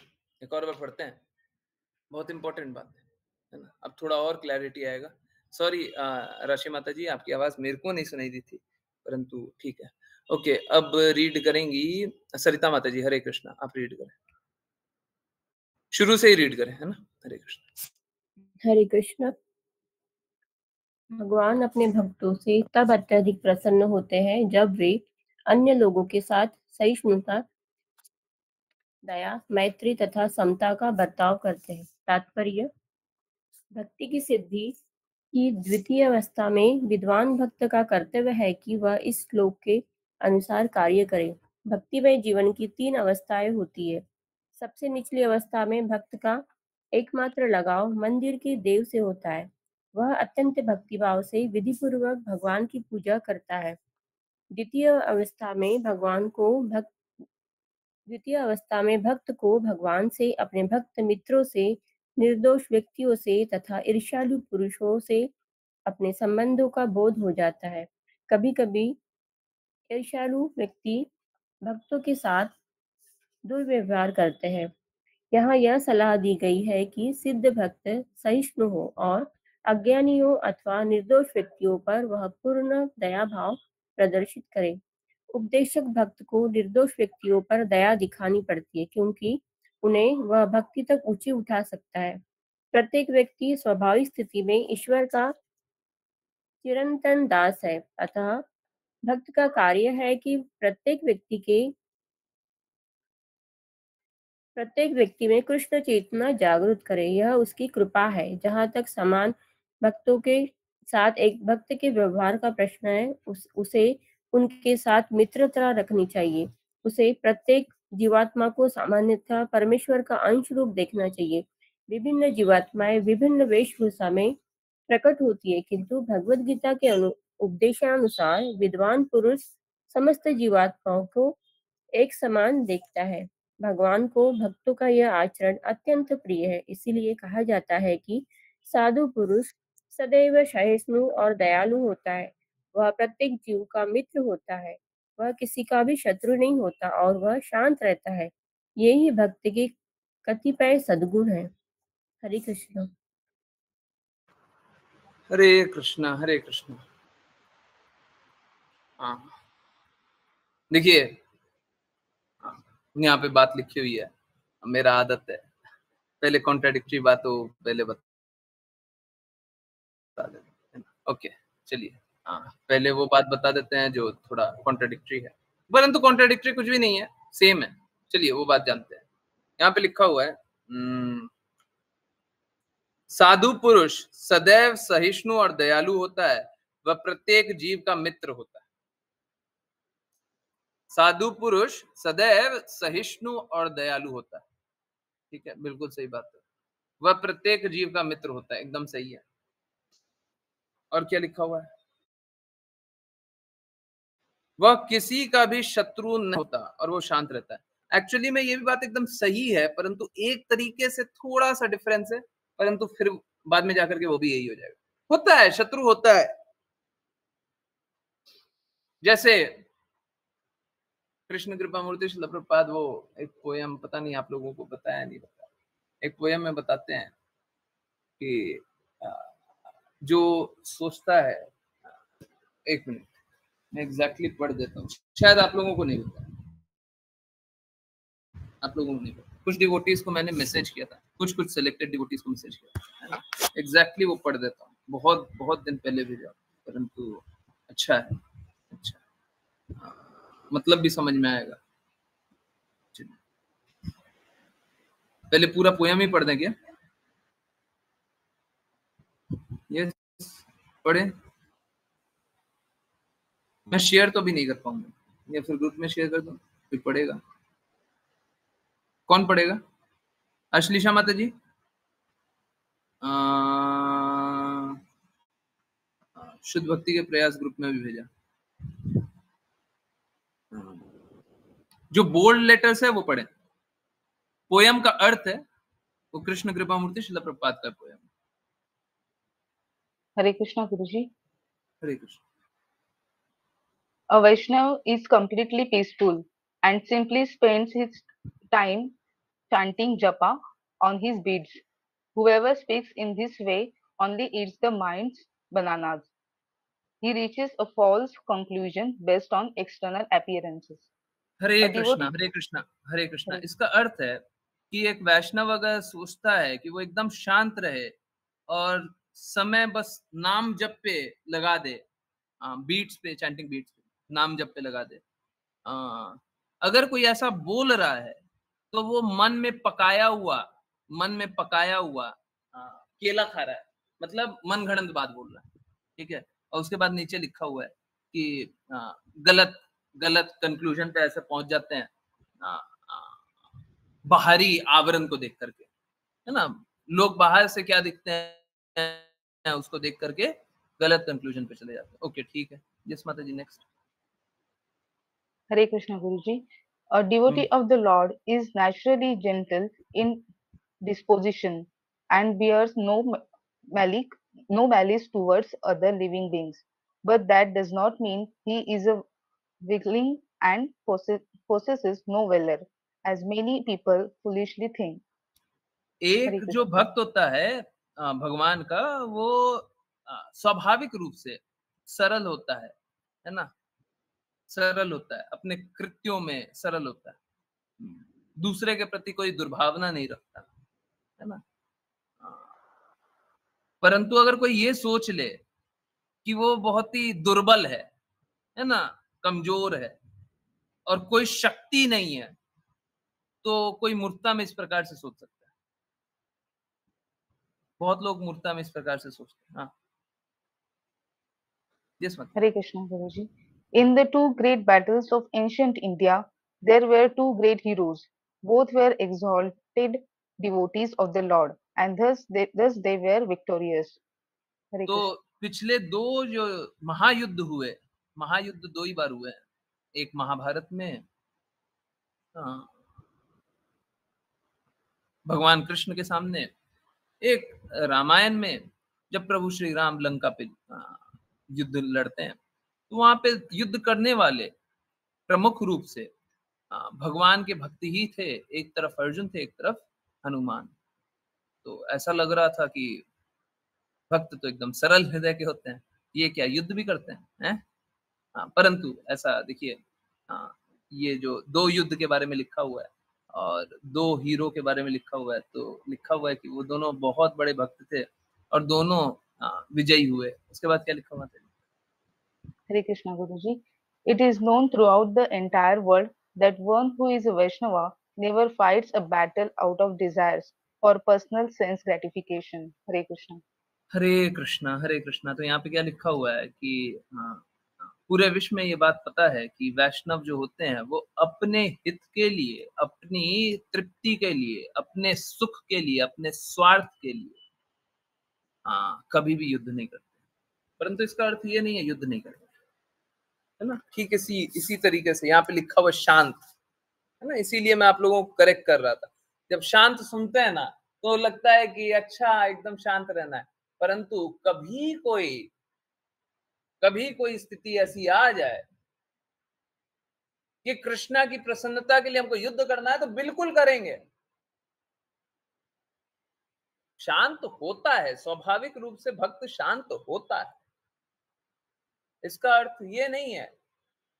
एक और बार पढ़ते हैं, बहुत इंपॉर्टेंट बात है ना। अब थोड़ा और क्लैरिटी आएगा। सॉरी राशि माता जी, आपकी आवाज मेरे को नहीं सुनाई दी थी, परंतु ठीक है। ओके, अब रीड करेंगी सरिता माता जी। हरे कृष्णा, आप रीड करें, शुरू से ही रीड करें, है ना। हरे कृष्णा। हरे कृष्ण। भगवान अपने भक्तों से तब अत्यधिक प्रसन्न होते हैं जब वे अन्य लोगों के साथ सहिष्णुता, दया, मैत्री तथा समता का बर्ताव करते हैं। तात्पर्य: भक्ति की सिद्धि की द्वितीय अवस्था में विद्वान भक्त का कर्तव्य है कि वह इस श्लोक के अनुसार कार्य करे। भक्तिमय जीवन की 3 अवस्थाएं होती है। सबसे निचली अवस्था में भक्त का एकमात्र लगाव मंदिर के देव से होता है। वह अत्यंत भक्तिभाव से विधिपूर्वक भगवान की पूजा करता है। द्वितीय अवस्था में भक्त को भगवान से, अपने भक्त मित्रों से, निर्दोष व्यक्तियों से तथा ईर्ष्यालु पुरुषों से अपने संबंधों का बोध हो जाता है। कभी-कभी ईर्ष्यालु व्यक्ति भक्तों के साथ दुर्व्यवहार करते हैं। यहाँ यह सलाह दी गई है कि सिद्ध भक्त सहिष्णु हो और अज्ञानियों अथवा निर्दोष व्यक्तियों पर वह पूर्ण दया भाव प्रदर्शित करे। उपदेशक भक्त को निर्दोष व्यक्तियों पर दया दिखानी पड़ती है, क्योंकि उन्हें वह भक्ति तक ऊंचे उठा सकता है। प्रत्येक व्यक्ति स्वाभाविक स्थिति में ईश्वर का चिरंतन दास है, अतः भक्त का कार्य है कि प्रत्येक व्यक्ति में कृष्ण चेतना जागृत करे। यह उसकी कृपा है। जहाँ तक समान भक्तों के साथ एक भक्त के व्यवहार का प्रश्न है, उसे उनके साथ मित्रता रखनी चाहिए। उसे प्रत्येक जीवात्मा को सामान्यतः परमेश्वर का अंश रूप देखना चाहिए। विभिन्न जीवात्माएं विभिन्न वेशभूषा में प्रकट होती है, किंतु भगवद गीता के उपदेशानुसार विद्वान पुरुष समस्त जीवात्माओं को एक समान देखता है। भगवान को भक्तों का यह आचरण अत्यंत प्रिय है। इसीलिए कहा जाता है कि साधु पुरुष सदैव सहिष्णु और दयालु होता है। वह प्रत्येक जीव का मित्र होता है। वह किसी का भी शत्रु नहीं होता और वह शांत रहता है। यही भक्ति के कतिपय सद्गुण है। हरे कृष्ण। हरे कृष्णा, हरे कृष्णा। हाँ, देखिए यहाँ पे बात लिखी हुई है, मेरा आदत है पहले कॉन्ट्राडिक्टरी बात हो पहले बता देते हैं। ओके चलिए, हाँ पहले वो बात बता देते हैं जो थोड़ा कॉन्ट्राडिक्टरी है, परंतु कॉन्ट्राडिक्टरी कुछ भी नहीं है, सेम है। चलिए वो बात जानते हैं। यहाँ पे लिखा हुआ है साधु पुरुष सदैव सहिष्णु और दयालु होता है, वह प्रत्येक जीव का मित्र होता है। साधु पुरुष सदैव सहिष्णु और दयालु होता है। ठीक है, बिल्कुल सही बात है। वह प्रत्येक जीव का मित्र होता है, एकदम सही है। और क्या लिखा हुआ है? वह किसी का भी शत्रु नहीं होता और वो शांत रहता है। एक्चुअली में ये भी बात एकदम सही है, परंतु एक तरीके से थोड़ा सा डिफरेंस है, परंतु फिर बाद में जाकर के वो भी यही हो जाएगा। होता है, शत्रु होता है। जैसे कृष्ण कृपा मूर्ति श्रील प्रभुपाद, वो एक पोयम, पता नहीं आप लोगों को बताया नहीं बताया, एक पोयम में बताते हैं कि जो सोचता है, एक मिनट मैं एग्जैक्टली पढ़ देता हूँ, शायद आप लोगों को नहीं पता, आप लोगों को नहीं पता। कुछ डिवोटीज को मैंने मैसेज किया था, कुछ सिलेक्टेड डिवोटीज को मैसेज किया था, है ना। एग्जैक्टली वो पढ़ देता हूँ, बहुत बहुत दिन पहले भेजा, परंतु अच्छा है, अच्छा मतलब भी समझ में आएगा। पहले पूरा पोयम ही पढ़ दें क्या? ये पढ़े, मैं शेयर तो भी नहीं कर पाऊंगा, या फिर ग्रुप में शेयर कर दूं, फिर पढ़ेगा। कौन पढ़ेगा? अश्लीषा माता जी, शुद्ध भक्ति के प्रयास ग्रुप में भी भेजा। जो बोल्ड लेटर्स है वो पढ़े। पोयम का अर्थ है वो कृष्ण कृपा मूर्ति श्रील प्रभुपाद का poem. Hare Krishna Guruji. Hare Krishna. A Vaishnav is completely peaceful and simply spends his time chanting japa on his beads. Whoever speaks in this way only eats the mind's bananas. He reaches a false conclusion based on external appearances. Hare A Krishna, devotee- हरे कृष्णा, हरे कृष्णा। हरे- इसका अर्थ है कि एक वैष्णव अगर सोचता है कि वो एकदम शांत रहे और समय बस नाम जप पे लगा दे, बीट्स पे, चैंटिंग बीट्स पे नाम जप पे लगा दे, अगर कोई ऐसा बोल रहा है तो वो मन में पकाया हुआ केला खा रहा है, मतलब मन घड़ंत बात बोल रहा है। ठीक है, और उसके बाद नीचे लिखा हुआ है कि गलत गलत कंक्लूजन पे ऐसे पहुंच जाते हैं बाहरी आवरण को देख करके, है ना। लोग बाहर से क्या दिखते हैं उसको देख करके गलत कंक्लूजन पे चले जाते हैं। ओके, ठीक है। यस माता जी, next. Hare Krishna Guruji. A devotee of the Lord is naturally gentle in disposition and bears no malice towards other living beings. But that does not mean he is a weakling and possesses no valor, as many people foolishly think. Hare एक जो Krishna. भक्त होता है भगवान का, वो स्वाभाविक रूप से सरल होता है ना, सरल होता है, अपने कृत्यों में सरल होता है, दूसरे के प्रति कोई दुर्भावना नहीं रखता, है ना। परंतु अगर कोई ये सोच ले कि वो बहुत ही दुर्बल है ना, कमजोर है और कोई शक्ति नहीं है, तो कोई मूर्खता में इस प्रकार से सोच सकता है। बहुत लोग मूर्खता में इस प्रकार से सोचते हैं। हाँ, यस मत। Hare Krishna Guruji. In the two great battles of ancient India, there were two great heroes. Both were exalted devotees of the Lord, and thus they were victorious. Hare तो Krishna. पिछले दो जो महायुद्ध दो ही बार हुए हैं। एक महाभारत में भगवान कृष्ण के सामने, एक रामायण में जब प्रभु श्री राम लंका पे युद्ध लड़ते हैं, तो वहां पे युद्ध करने वाले प्रमुख रूप से भगवान के भक्ति ही थे। एक तरफ अर्जुन थे, एक तरफ हनुमान। तो ऐसा लग रहा था कि भक्त तो एकदम सरल हृदय के होते हैं, ये क्या युद्ध भी करते हैं? परंतु ऐसा देखिए, ये जो दो युद्ध के बारे में लिखा हुआ है और दो हीरो के बारे में लिखा हुआ है, तो लिखा हुआ है कि वो दोनों बहुत बड़े भक्त थे और दोनों विजयी हुए। उसके बाद क्या लिखा हुआ था? Hare Krishna Guruji. It is known throughout the entire world that one who is a Vaishnava never fights a battle out of desires for personal sense gratification. Hare Krishna. हरे कृष्णा, हरे कृष्णा। तो यहाँ पे क्या लिखा हुआ है कि पूरे विश्व में ये बात पता है कि वैष्णव जो होते हैं वो अपने हित के लिए, अपनी तृप्ति के लिए, अपने सुख के लिए, अपने स्वार्थ के लिए कभी भी युद्ध नहीं करते। परंतु इसका अर्थ ये नहीं है युद्ध नहीं करते, है ना। ठीक इसी तरीके से यहाँ पे लिखा हुआ शांत, है ना, इसीलिए मैं आप लोगों को करेक्ट कर रहा था। जब शांत सुनते हैं ना तो लगता है कि अच्छा एकदम शांत रहना है, परंतु कभी कोई स्थिति ऐसी आ जाए कि कृष्णा की प्रसन्नता के लिए हमको युद्ध करना है तो बिल्कुल करेंगे। शांत होता है, स्वाभाविक रूप से भक्त शांत होता है। इसका अर्थ ये नहीं है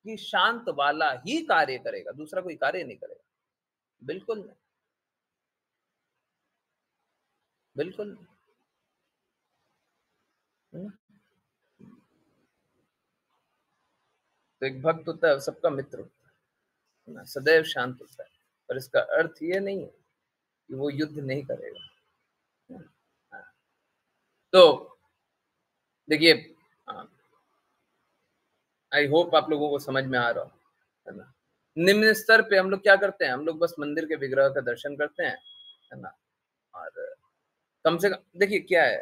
कि शांत वाला ही कार्य करेगा, दूसरा कोई कार्य नहीं करेगा, बिल्कुल नहीं, बिल्कुल नहीं। तो एक भक्त होता है सबका मित्र होता है, सदैव शांत होता है, पर इसका अर्थ ये नहीं है कि वो युद्ध नहीं करेगा। तो देखिए, आई होप आप लोगों को समझ में आ रहा हो, है ना। निम्न स्तर पे हम लोग क्या करते हैं, हम लोग बस मंदिर के विग्रह का दर्शन करते हैं, है ना। और कम से कम देखिए क्या है,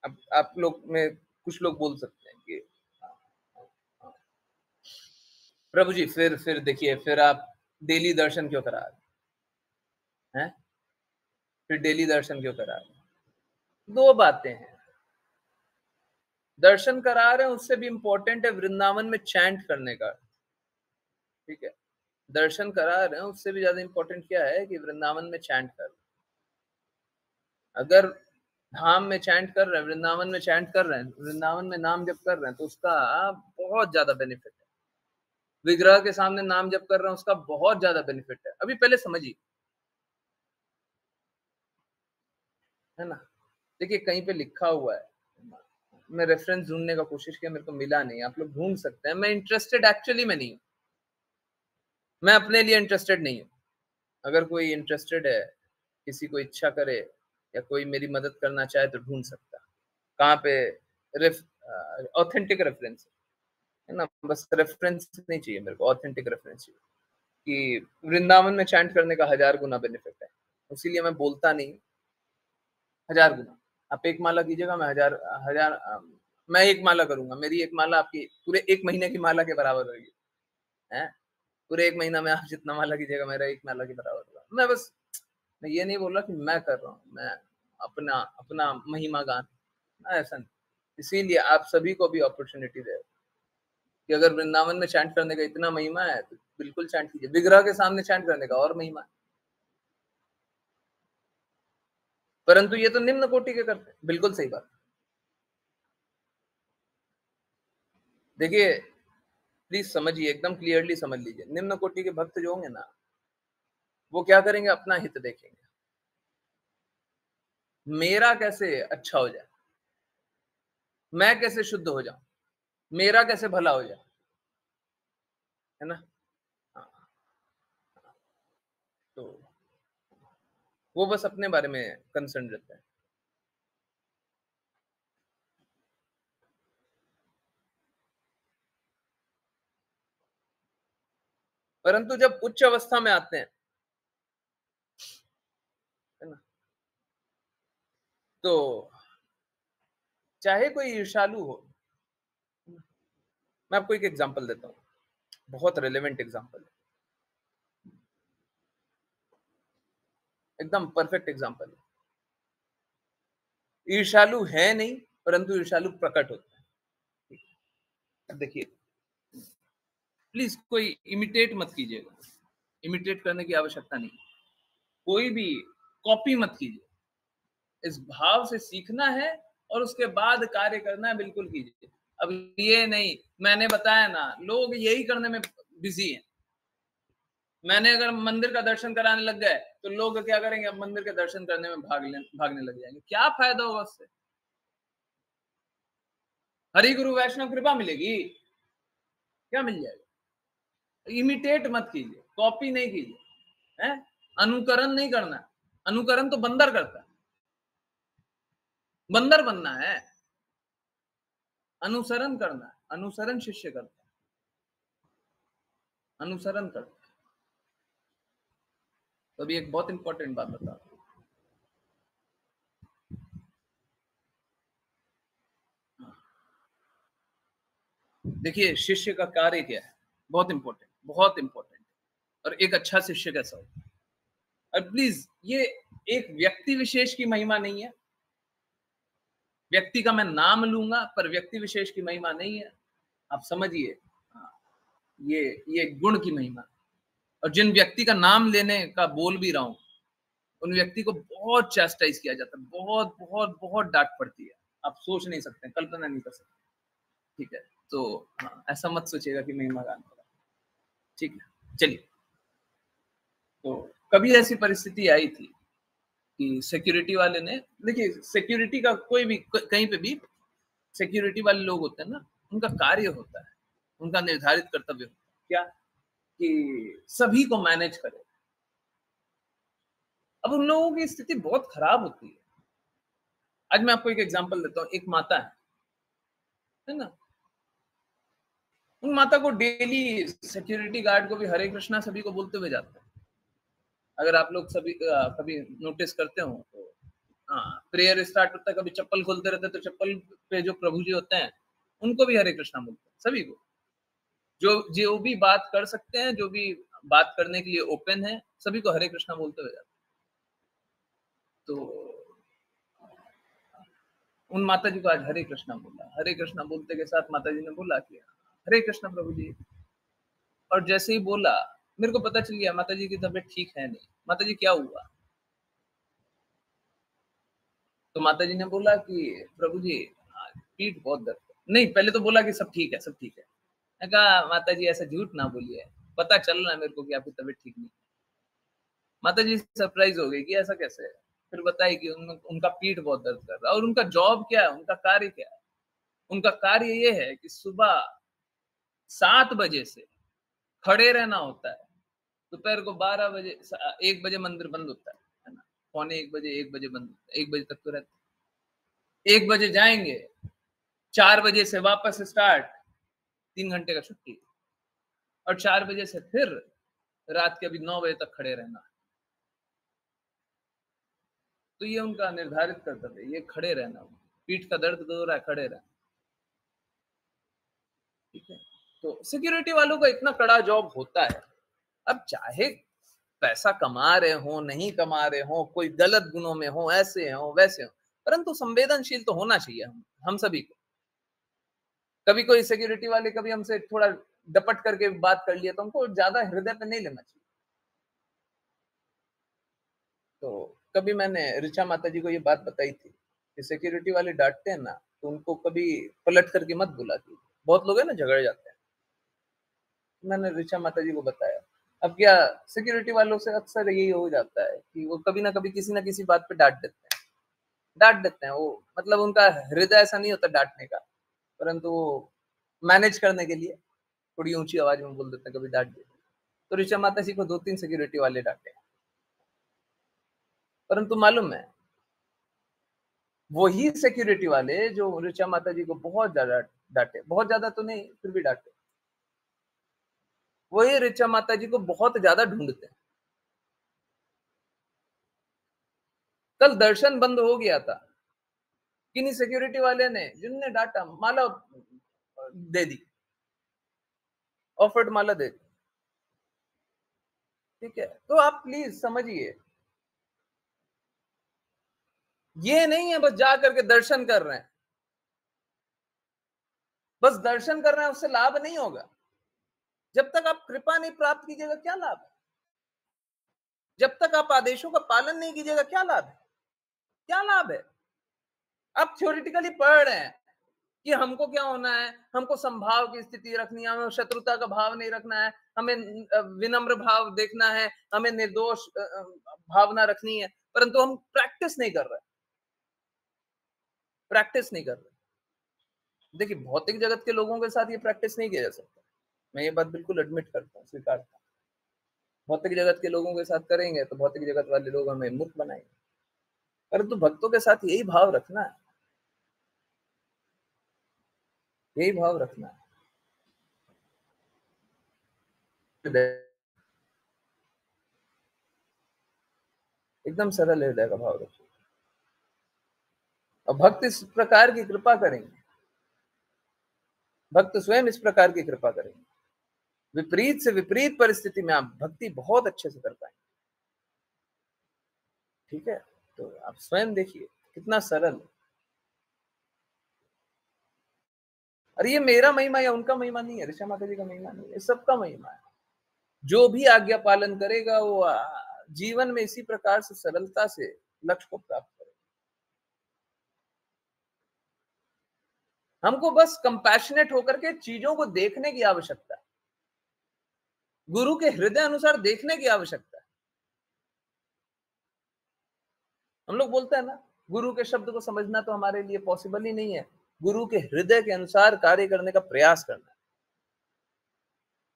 अब आप लोग में कुछ लोग बोल सकते हैं कि प्रभु जी फिर देखिए, फिर आप डेली दर्शन क्यों करा रहे हैं, फिर डेली दर्शन क्यों करा रहे हैं। दो बातें हैं, दर्शन करा रहे हैं उससे भी इंपॉर्टेंट है वृंदावन में चैंट करने का, ठीक है। दर्शन करा रहे हैं उससे भी ज्यादा इंपॉर्टेंट क्या है कि वृंदावन में चैंट कर रहे हैं। अगर धाम में चैंट कर रहे हैं, वृंदावन में चैंट कर रहे हैं, वृंदावन में नाम जप कर रहे हैं, तो उसका बहुत ज्यादा बेनिफिट है। विग्रह के सामने नाम जप कर रहे हैं उसका बहुत ज्यादा बेनिफिट है। अभी पहले समझिए, है ना। देखिए कहीं पे लिखा हुआ है, मैं रेफरेंस ढूंढने का कोशिश किया, मेरे को मिला नहीं, आप लोग ढूंढ सकते हैं। मैं इंटरेस्टेड एक्चुअली में नहीं हूं, मैं अपने लिए इंटरेस्टेड नहीं हूं। अगर कोई इंटरेस्टेड है, किसी को इच्छा करे या कोई मेरी मदद करना चाहे तो ढूंढ सकता है कहाँ पे ऑथेंटिक रेफरेंस, है ना। बस रेफरेंस नहीं चाहिए मेरे को, ऑथेंटिक रेफरेंस चाहिए कि वृंदावन में चैंट करने का 1000 गुना बेनिफिट है। इसीलिए मैं बोलता नहीं, 1000 गुना। आप एक माला कीजिएगा, मैं हजार मैं एक माला करूंगा, मेरी एक माला आपकी पूरे 1 महीने की माला के बराबर होगी, है। पूरे 1 महीना में आप जितना माला कीजिएगा मेरा 1 माला के बराबर होगा। मैं ये नहीं बोल रहा कि मैं कर रहा हूँ, मैं अपना महिमा गान, ऐसा नहीं। इसीलिए आप सभी को भी अपॉर्चुनिटी दे कि अगर वृंदावन में चैंट करने का इतना महिमा है तो बिल्कुल चैंट कीजिए। विग्रह के सामने चैंट करने का और महिमा है, परंतु ये तो निम्न कोटि के करते हैं। बिल्कुल सही बात। देखिए प्लीज समझिए, एकदम क्लियरली समझ लीजिए, निम्न कोटि के भक्त जो होंगे ना वो क्या करेंगे, अपना हित देखेंगे, मेरा कैसे अच्छा हो जाए, मैं कैसे शुद्ध हो जाऊं, मेरा कैसे भला हो जाए, है ना। तो वो बस अपने बारे में कंसर्न रहता है। परंतु जब उच्च अवस्था में आते हैं, है ना, तो चाहे कोई ईर्ष्यालु हो, मैं आपको एक एग्जांपल देता हूं, बहुत रेलेवेंट एग्जांपल है, एकदम परफेक्ट एग्जांपल है। ईर्ष्यालु है नहीं, परंतु ईर्ष्यालु प्रकट होता है। अब देखिए प्लीज कोई इमिटेट मत कीजिएगा, इमिटेट करने की आवश्यकता नहीं, कोई भी कॉपी मत कीजिए, इस भाव से सीखना है और उसके बाद कार्य करना है, बिल्कुल कीजिए। अब ये नहीं, मैंने बताया ना, लोग यही करने में बिजी हैं। मैंने अगर मंदिर का दर्शन कराने लग गए तो लोग क्या करेंगे, अब मंदिर के दर्शन करने में भागने लग जाएंगे। क्या फायदा होगा उससे, हरि गुरु वैष्णव कृपा मिलेगी, क्या मिल जाएगा। इमिटेट मत कीजिए, कॉपी नहीं कीजिए, है, अनुकरण नहीं करना। अनुकरण तो बंदर करता है, बंदर बनना है, अनुसरण करना है, अनुसरण शिष्य करता है। अनुसरण करते हैं। तो अभी एक बहुत इंपॉर्टेंट बात बता रहा हूं। देखिए शिष्य का कार्य क्या है, बहुत इंपॉर्टेंट। और एक अच्छा शिष्य कैसा हो। और प्लीज ये एक व्यक्ति विशेष की महिमा नहीं है, व्यक्ति का मैं नाम लूंगा पर व्यक्ति विशेष की महिमा नहीं है, आप समझिए। ये गुण की महिमा। और जिन व्यक्ति का नाम लेने का बोल भी रहा हूं, उन व्यक्ति को बहुत चैस्टाइज किया जाता है, बहुत बहुत बहुत डांट पड़ती है, आप सोच नहीं सकते, कल्पना नहीं कर सकते। ठीक है, तो हाँ, ऐसा मत सोचिएगा कि महिमा गान हो रहा है। ठीक है, चलिए। तो कभी ऐसी परिस्थिति आई थी कि सिक्योरिटी वाले ने, देखिए सिक्योरिटी का कोई भी कहीं पे भी सिक्योरिटी वाले लोग होते हैं ना, उनका कार्य होता है, उनका निर्धारित कर्तव्य होता है क्या, कि सभी को मैनेज करे। अब उन लोगों की स्थिति बहुत खराब होती है। आज मैं आपको एक एग्जांपल देता हूँ। एक माता है ना, उन माता को डेली सिक्योरिटी गार्ड को भी हरे कृष्णा सभी को बोलते हुए जाते हैं। अगर आप लोग सभी कभी नोटिस करते हो तो प्रेयर स्टार्ट होता है, कभी चप्पल खोलते रहते हैं, तो चप्पल पे जो प्रभु जी होते हैं उनको भी हरे कृष्णा बोलते हैं, सभी को। जो भी बात कर सकते हैं, जो भी बात करने के लिए ओपन है, सभी को हरे कृष्णा बोलते हुए जाते हैं। तो उन माता जी को आज हरे कृष्णा बोला। हरे कृष्णा बोलते के साथ माता जी ने बोला कि हरे कृष्णा प्रभु जी। और जैसे ही बोला, मेरे को पता चल गया माता जी की तबीयत ठीक है नहीं। माता जी क्या हुआ? तो माता जी ने बोला कि प्रभु जी पीठ बहुत दर्द है। नहीं, पहले तो बोला कि सब ठीक है, सब ठीक है। मैं कहा माता जी ऐसा झूठ ना बोलिए, पता चल रहा है मेरे को कि आपकी तबीयत ठीक नहीं। माता जी सरप्राइज हो गई कि ऐसा कैसे है। फिर बताई कि उनका पीठ बहुत दर्द कर रहा है। और उनका जॉब क्या है, उनका कार्य क्या है? उनका कार्य ये है कि सुबह 7 बजे से खड़े रहना होता है, दोपहर को 12 बजे 1 बजे मंदिर बंद होता है ना, 1:45 1 बजे बंद होता है, 1 बजे तक तो रहता है। 1 बजे जाएंगे, 4 बजे से वापस स्टार्ट, 3 घंटे का छुट्टी। और 4 बजे से फिर रात के अभी 9 बजे तक खड़े रहना। तो ये उनका निर्धारित कर्तव्य है, ये खड़े रहना। पीठ का दर्द हो रहा है, खड़े रहना। ठीक है, तो सिक्योरिटी वालों का इतना कड़ा जॉब होता है। अब चाहे पैसा कमा रहे हो, नहीं कमा रहे हो, कोई गलत गुणों में हो, ऐसे हो वैसे हो, परंतु संवेदनशील तो होना चाहिए हम सभी को। कभी कोई सिक्योरिटी वाले कभी हमसे थोड़ा डपट करके बात कर लिया तो हमको ज्यादा हृदय पे नहीं लेना चाहिए। तो कभी मैंने ऋचा माता जी को ये बात बताई थी कि सिक्योरिटी वाले डांटते हैं ना, तो उनको कभी पलट करके मत बुला कीजिए। बहुत लोग है ना झगड़ जाते हैं। मैंने ऋचा माता जी को बताया। अब क्या, सिक्योरिटी वालों से अक्सर यही हो जाता है कि वो कभी ना कभी किसी ना किसी बात पे डांट देते हैं। वो मतलब उनका हृदय ऐसा नहीं होता डांटने का, परंतु वो मैनेज करने के लिए थोड़ी ऊंची आवाज में बोल देते हैं, कभी डांट देते हैं। तो ऋचा माता जी को 2-3 सिक्योरिटी वाले डांटे, परंतु मालूम है वही सिक्योरिटी वाले जो ऋचा माता जी को बहुत ज्यादा डांटे, बहुत ज्यादा तो नहीं फिर भी डांटे, वही ऋचा माता जी को बहुत ज्यादा ढूंढते हैं। कल दर्शन बंद हो गया था, किन्हीं सिक्योरिटी वाले ने जिनने डांटा माला दे दी, ऑफर्ड माला दे दी। ठीक है, तो आप प्लीज समझिए, ये नहीं है बस जा करके दर्शन कर रहे हैं, बस दर्शन कर रहे हैं उससे लाभ नहीं होगा। जब तक आप कृपा नहीं प्राप्त कीजिएगा क्या लाभ है? जब तक आप आदेशों का पालन नहीं कीजिएगा क्या लाभ है? क्या लाभ है? आप थ्योरेटिकली पढ़ रहे हैं कि हमको क्या होना है, हमको संभाव की स्थिति रखनी है, हमें शत्रुता का भाव नहीं रखना है, हमें विनम्र भाव देखना है, हमें निर्दोष भावना रखनी है, परंतु हम प्रैक्टिस नहीं कर रहे। देखिए भौतिक जगत के लोगों के साथ ये प्रैक्टिस नहीं किया जा सकता, मैं ये बात बिल्कुल एडमिट करता हूँ, स्वीकारता हूँ। भौतिक जगत के लोगों के साथ करेंगे तो भौतिक जगत वाले लोग हमें मूर्ख बनाएंगे, परंतु भक्तों के साथ यही भाव रखना है, यही भाव रखना है। एकदम सरल हृदय का भाव रखिए। और भक्त इस प्रकार की कृपा करेंगे, भक्त स्वयं इस प्रकार की कृपा करेंगे, विपरीत से विपरीत परिस्थिति में आप भक्ति बहुत अच्छे से कर पाएंगे। ठीक है, तो आप स्वयं देखिए कितना सरल है। अरे ये मेरा महिमा या उनका महिमा नहीं है, ऋषा माता जी का महिमा नहीं है, सबका महिमा है। जो भी आज्ञा पालन करेगा वो जीवन में इसी प्रकार से सरलता से लक्ष्य को प्राप्त करेगा। हमको बस कंपैशनेट होकर के चीजों को देखने की आवश्यकता है, गुरु के हृदय अनुसार देखने की आवश्यकता है। हम लोग बोलते हैं ना, गुरु के शब्द को समझना तो हमारे लिए पॉसिबल ही नहीं है, गुरु के हृदय के अनुसार कार्य करने का प्रयास करना है।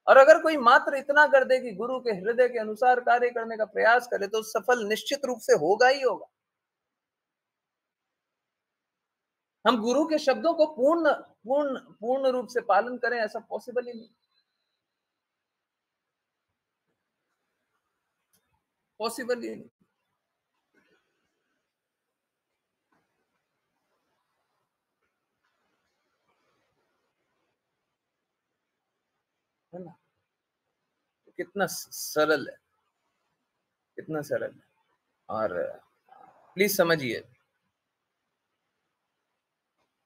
और अगर कोई मात्र इतना कर दे कि गुरु के हृदय के अनुसार कार्य करने का प्रयास करे तो सफल निश्चित रूप से होगा ही होगा। हम गुरु के शब्दों को पूर्ण रूप से पालन करें ऐसा पॉसिबल ही नहीं, पॉसिबल ही नहीं। है ना, कितना सरल है, कितना सरल है। और प्लीज समझिए,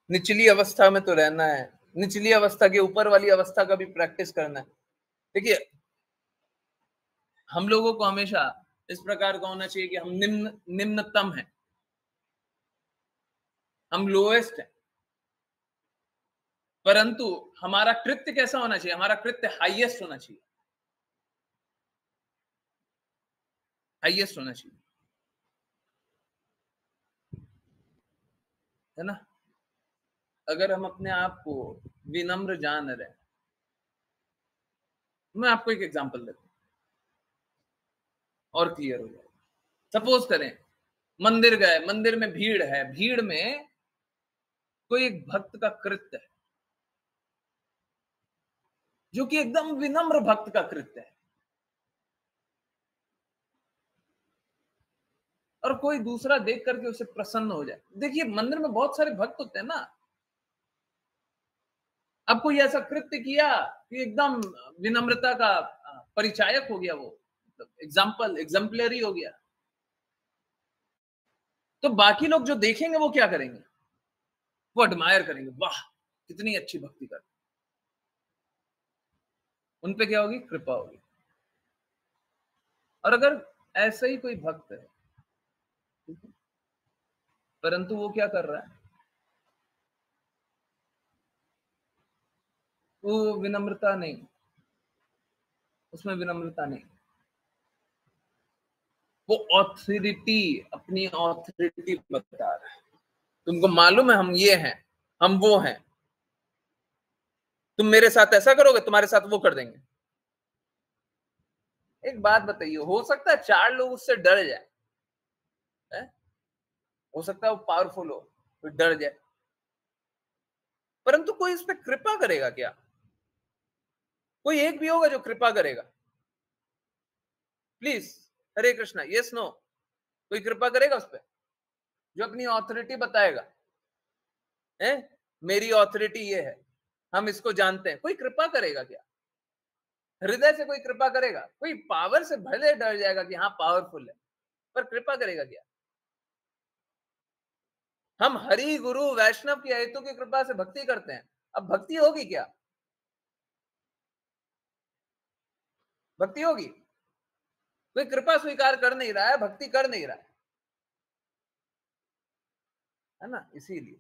निचली अवस्था में तो रहना है, निचली अवस्था के ऊपर वाली अवस्था का भी प्रैक्टिस करना है। देखिए, हम लोगों को हमेशा इस प्रकार का होना चाहिए कि हम निम्नतम हैं, हम लोएस्ट हैं, परंतु हमारा कृत्य कैसा होना चाहिए? हमारा कृत्य हाईएस्ट होना चाहिए, हाईएस्ट होना चाहिए, है ना। अगर हम अपने आप को विनम्र जान रहे हैं, मैं आपको एक एग्जांपल देता हूं और क्लियर हो जाए। सपोज करें मंदिर गए, मंदिर में भीड़ है, भीड़ में कोई एक भक्त का कृत्य है जो कि एकदम विनम्र भक्त का कृत्य है, और कोई दूसरा देख करके उसे प्रसन्न हो जाए। देखिए, मंदिर में बहुत सारे भक्त होते हैं ना, अब कोई ऐसा कृत्य किया कि एकदम विनम्रता का परिचायक हो गया, वो एग्जाम्पलरी हो गया, तो बाकी लोग जो देखेंगे वो क्या करेंगे? वो एडमायर करेंगे, वाह कितनी अच्छी भक्ति कर, उन पे क्या होगी? कृपा होगी। और अगर ऐसा ही कोई भक्त है परंतु वो क्या कर रहा है? वो विनम्रता नहीं, उसमें विनम्रता नहीं, वो ऑथोरिटी, अपनी ऑथोरिटी बता रहा है। तुमको मालूम है हम ये हैं, हम वो हैं, तुम मेरे साथ ऐसा करोगे, तुम्हारे साथ वो कर देंगे। एक बात बताइए, हो सकता है 4 लोग उससे डर जाए, हो सकता है वो पावरफुल हो तो डर जाए, परंतु कोई इस पे कृपा करेगा क्या? कोई एक भी होगा जो कृपा करेगा? Please, Hare Krishna, yes no, कोई कृपा करेगा उस पर जो अपनी ऑथोरिटी बताएगा? है, मेरी ऑथोरिटी ये है, हम इसको जानते हैं। कोई कृपा करेगा क्या? हृदय से कोई कृपा करेगा? कोई पावर से भले डर जाएगा कि हाँ पावरफुल है, पर कृपा करेगा क्या? हम हरि गुरु वैष्णव की हेतु की कृपा से भक्ति करते हैं, अब भक्ति होगी क्या? भक्ति होगी? कोई कृपा स्वीकार कर नहीं रहा है, भक्ति कर नहीं रहा है ना। इसीलिए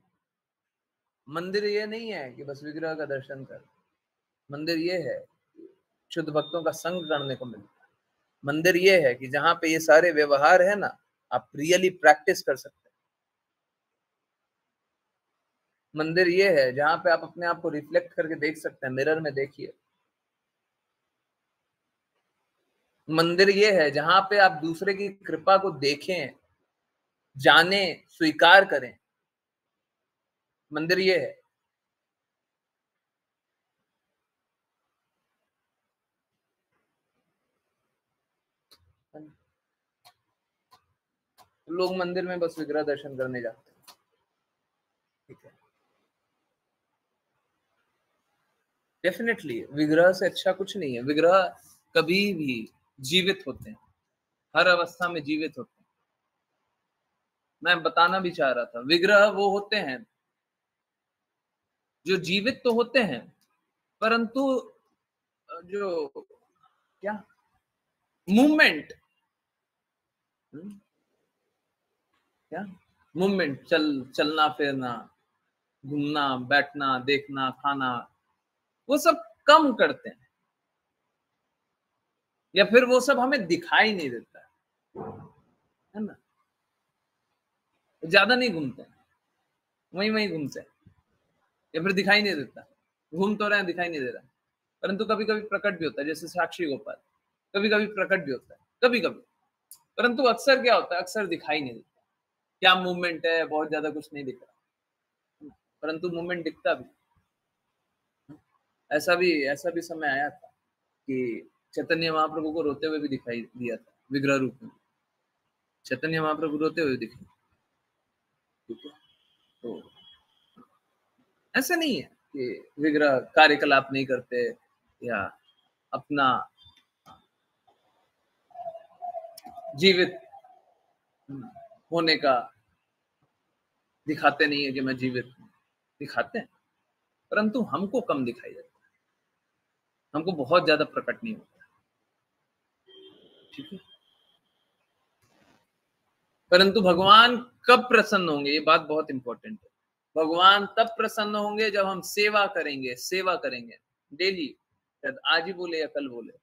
मंदिर ये नहीं है कि बस विग्रह का दर्शन कर, मंदिर ये है शुद्ध भक्तों का संग करने को मिलता है। मंदिर ये है कि जहां पे ये सारे व्यवहार है ना, आप रियली प्रैक्टिस कर सकते हैं। मंदिर ये है जहां पे आप अपने आप को रिफ्लेक्ट करके देख सकते हैं, मिरर में देखिए। मंदिर ये है जहां पे आप दूसरे की कृपा को देखें, जाने, स्वीकार करें। मंदिर ये है। लोग मंदिर में बस विग्रह दर्शन करने जाते हैं, ठीक है। डेफिनेटली विग्रह से अच्छा कुछ नहीं है। विग्रह कभी भी जीवित होते हैं, हर अवस्था में जीवित होते हैं। मैं बताना भी चाह रहा था, विग्रह वो होते हैं जो जीवित तो होते हैं, परंतु जो क्या मूवमेंट, क्या मूवमेंट, चलना फिरना, घूमना बैठना, देखना खाना, वो सब कम करते हैं, या फिर वो सब हमें दिखाई नहीं देता है ना। ज्यादा नहीं घूमते हैं, वहीं वहीं घूमते हैं, या फिर दिखाई नहीं देता। घूम तो रहे हैं, दिखाई नहीं दे रहा, परंतु कभी कभी प्रकट भी होता है, जैसे साक्षी गोपाल, कभी कभी प्रकट भी होता है, कभी कभी, परंतु अक्सर क्या होता है, अक्सर दिखाई नहीं देता। क्या मूवमेंट है, बहुत ज्यादा कुछ नहीं दिख रहा, परंतु मूवमेंट दिखता भी। ऐसा भी समय आया था कि चैतन्य महाप्रभु को रोते हुए भी दिखाई दिया था, विग्रह रूप में चैतन्य महाप्रभु रोते हुए दिखे, ठीक है। तो ऐसा नहीं है कि विग्रह कार्यकलाप नहीं करते या अपना जीवित होने का दिखाते नहीं है कि मैं जीवित हूं, दिखाते हैं, परंतु हमको कम दिखाई देता है, हमको बहुत ज्यादा प्रकट नहीं होता, ठीक है। परंतु भगवान कब प्रसन्न होंगे, ये बात बहुत इंपॉर्टेंट है। भगवान तब प्रसन्न होंगे जब हम सेवा करेंगे डेली, शायद आज ही बोले या कल बोले,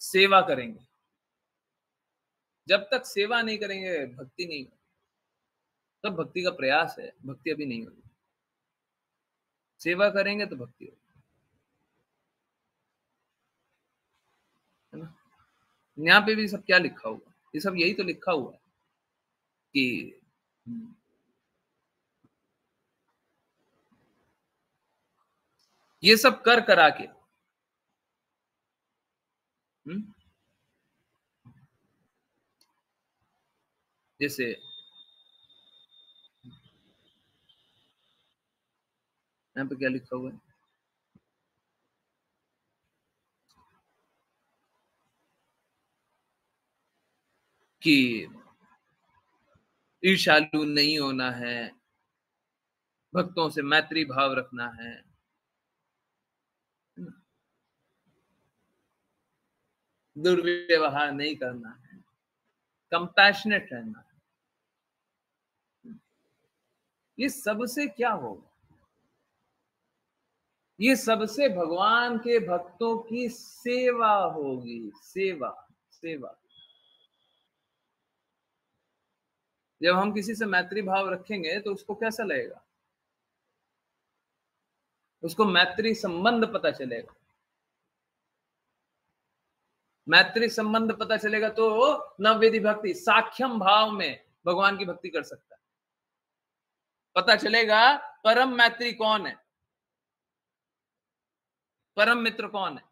सेवा करेंगे। जब तक सेवा नहीं करेंगे भक्ति नहीं होगी, तब भक्ति का प्रयास है, भक्ति अभी नहीं होगी। सेवा करेंगे तो भक्ति होगी, है ना। यहाँ पे भी सब क्या लिखा हुआ, ये सब यही तो लिखा हुआ है कि ये सब कर करा के जैसे यहाँ पे क्या लिखा हुआ है कि ईर्ष्यालु नहीं होना है, भक्तों से मैत्री भाव रखना है, दुर्व्यवहार नहीं करना है, कंपैशनेट रहना है। ये सबसे क्या होगा, ये सबसे भगवान के भक्तों की सेवा होगी, सेवा। जब हम किसी से मैत्री भाव रखेंगे तो उसको कैसा लगेगा, उसको मैत्री संबंध पता चलेगा, मैत्री संबंध पता चलेगा तो नवविधि भक्ति साख्यम भाव में भगवान की भक्ति कर सकता है। पता चलेगा परम मैत्री कौन है, परम मित्र कौन है।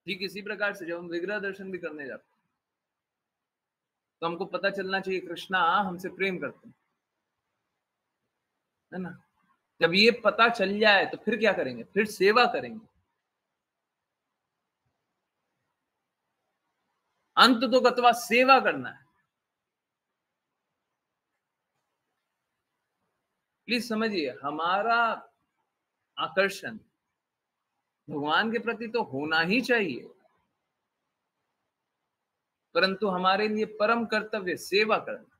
ठीक इसी प्रकार से जब हम विग्रह दर्शन भी करने जाते हैं तो हमको पता चलना चाहिए कृष्णा हमसे प्रेम करते हैं, है ना। जब ये पता चल जाए तो फिर क्या करेंगे, फिर सेवा करेंगे। अंत तो गत्वा सेवा करना है। प्लीज समझिए, हमारा आकर्षण भगवान के प्रति तो होना ही चाहिए, परंतु हमारे लिए परम कर्तव्य सेवा करना।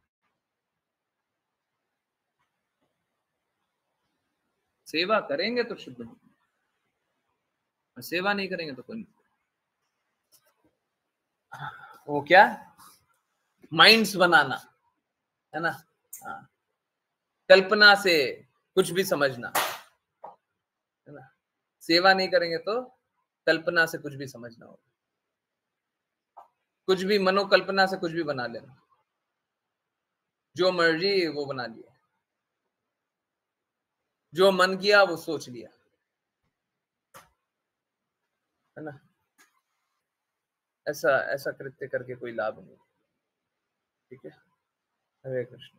सेवा करेंगे तो शुद्ध होंगे, सेवा नहीं करेंगे तो कोई नहीं। वो क्या माइंड्स बनाना है ना, हाँ। कल्पना से कुछ भी समझना है ना, सेवा नहीं करेंगे तो कल्पना से कुछ भी समझना होगा, कुछ भी मनोकल्पना से कुछ भी बना लेना, जो मर्जी वो बना लिया, जो मन किया वो सोच लिया। है ना। ऐसा ऐसा कृत्य करके कोई लाभ नहीं, ठीक है। हरे कृष्ण।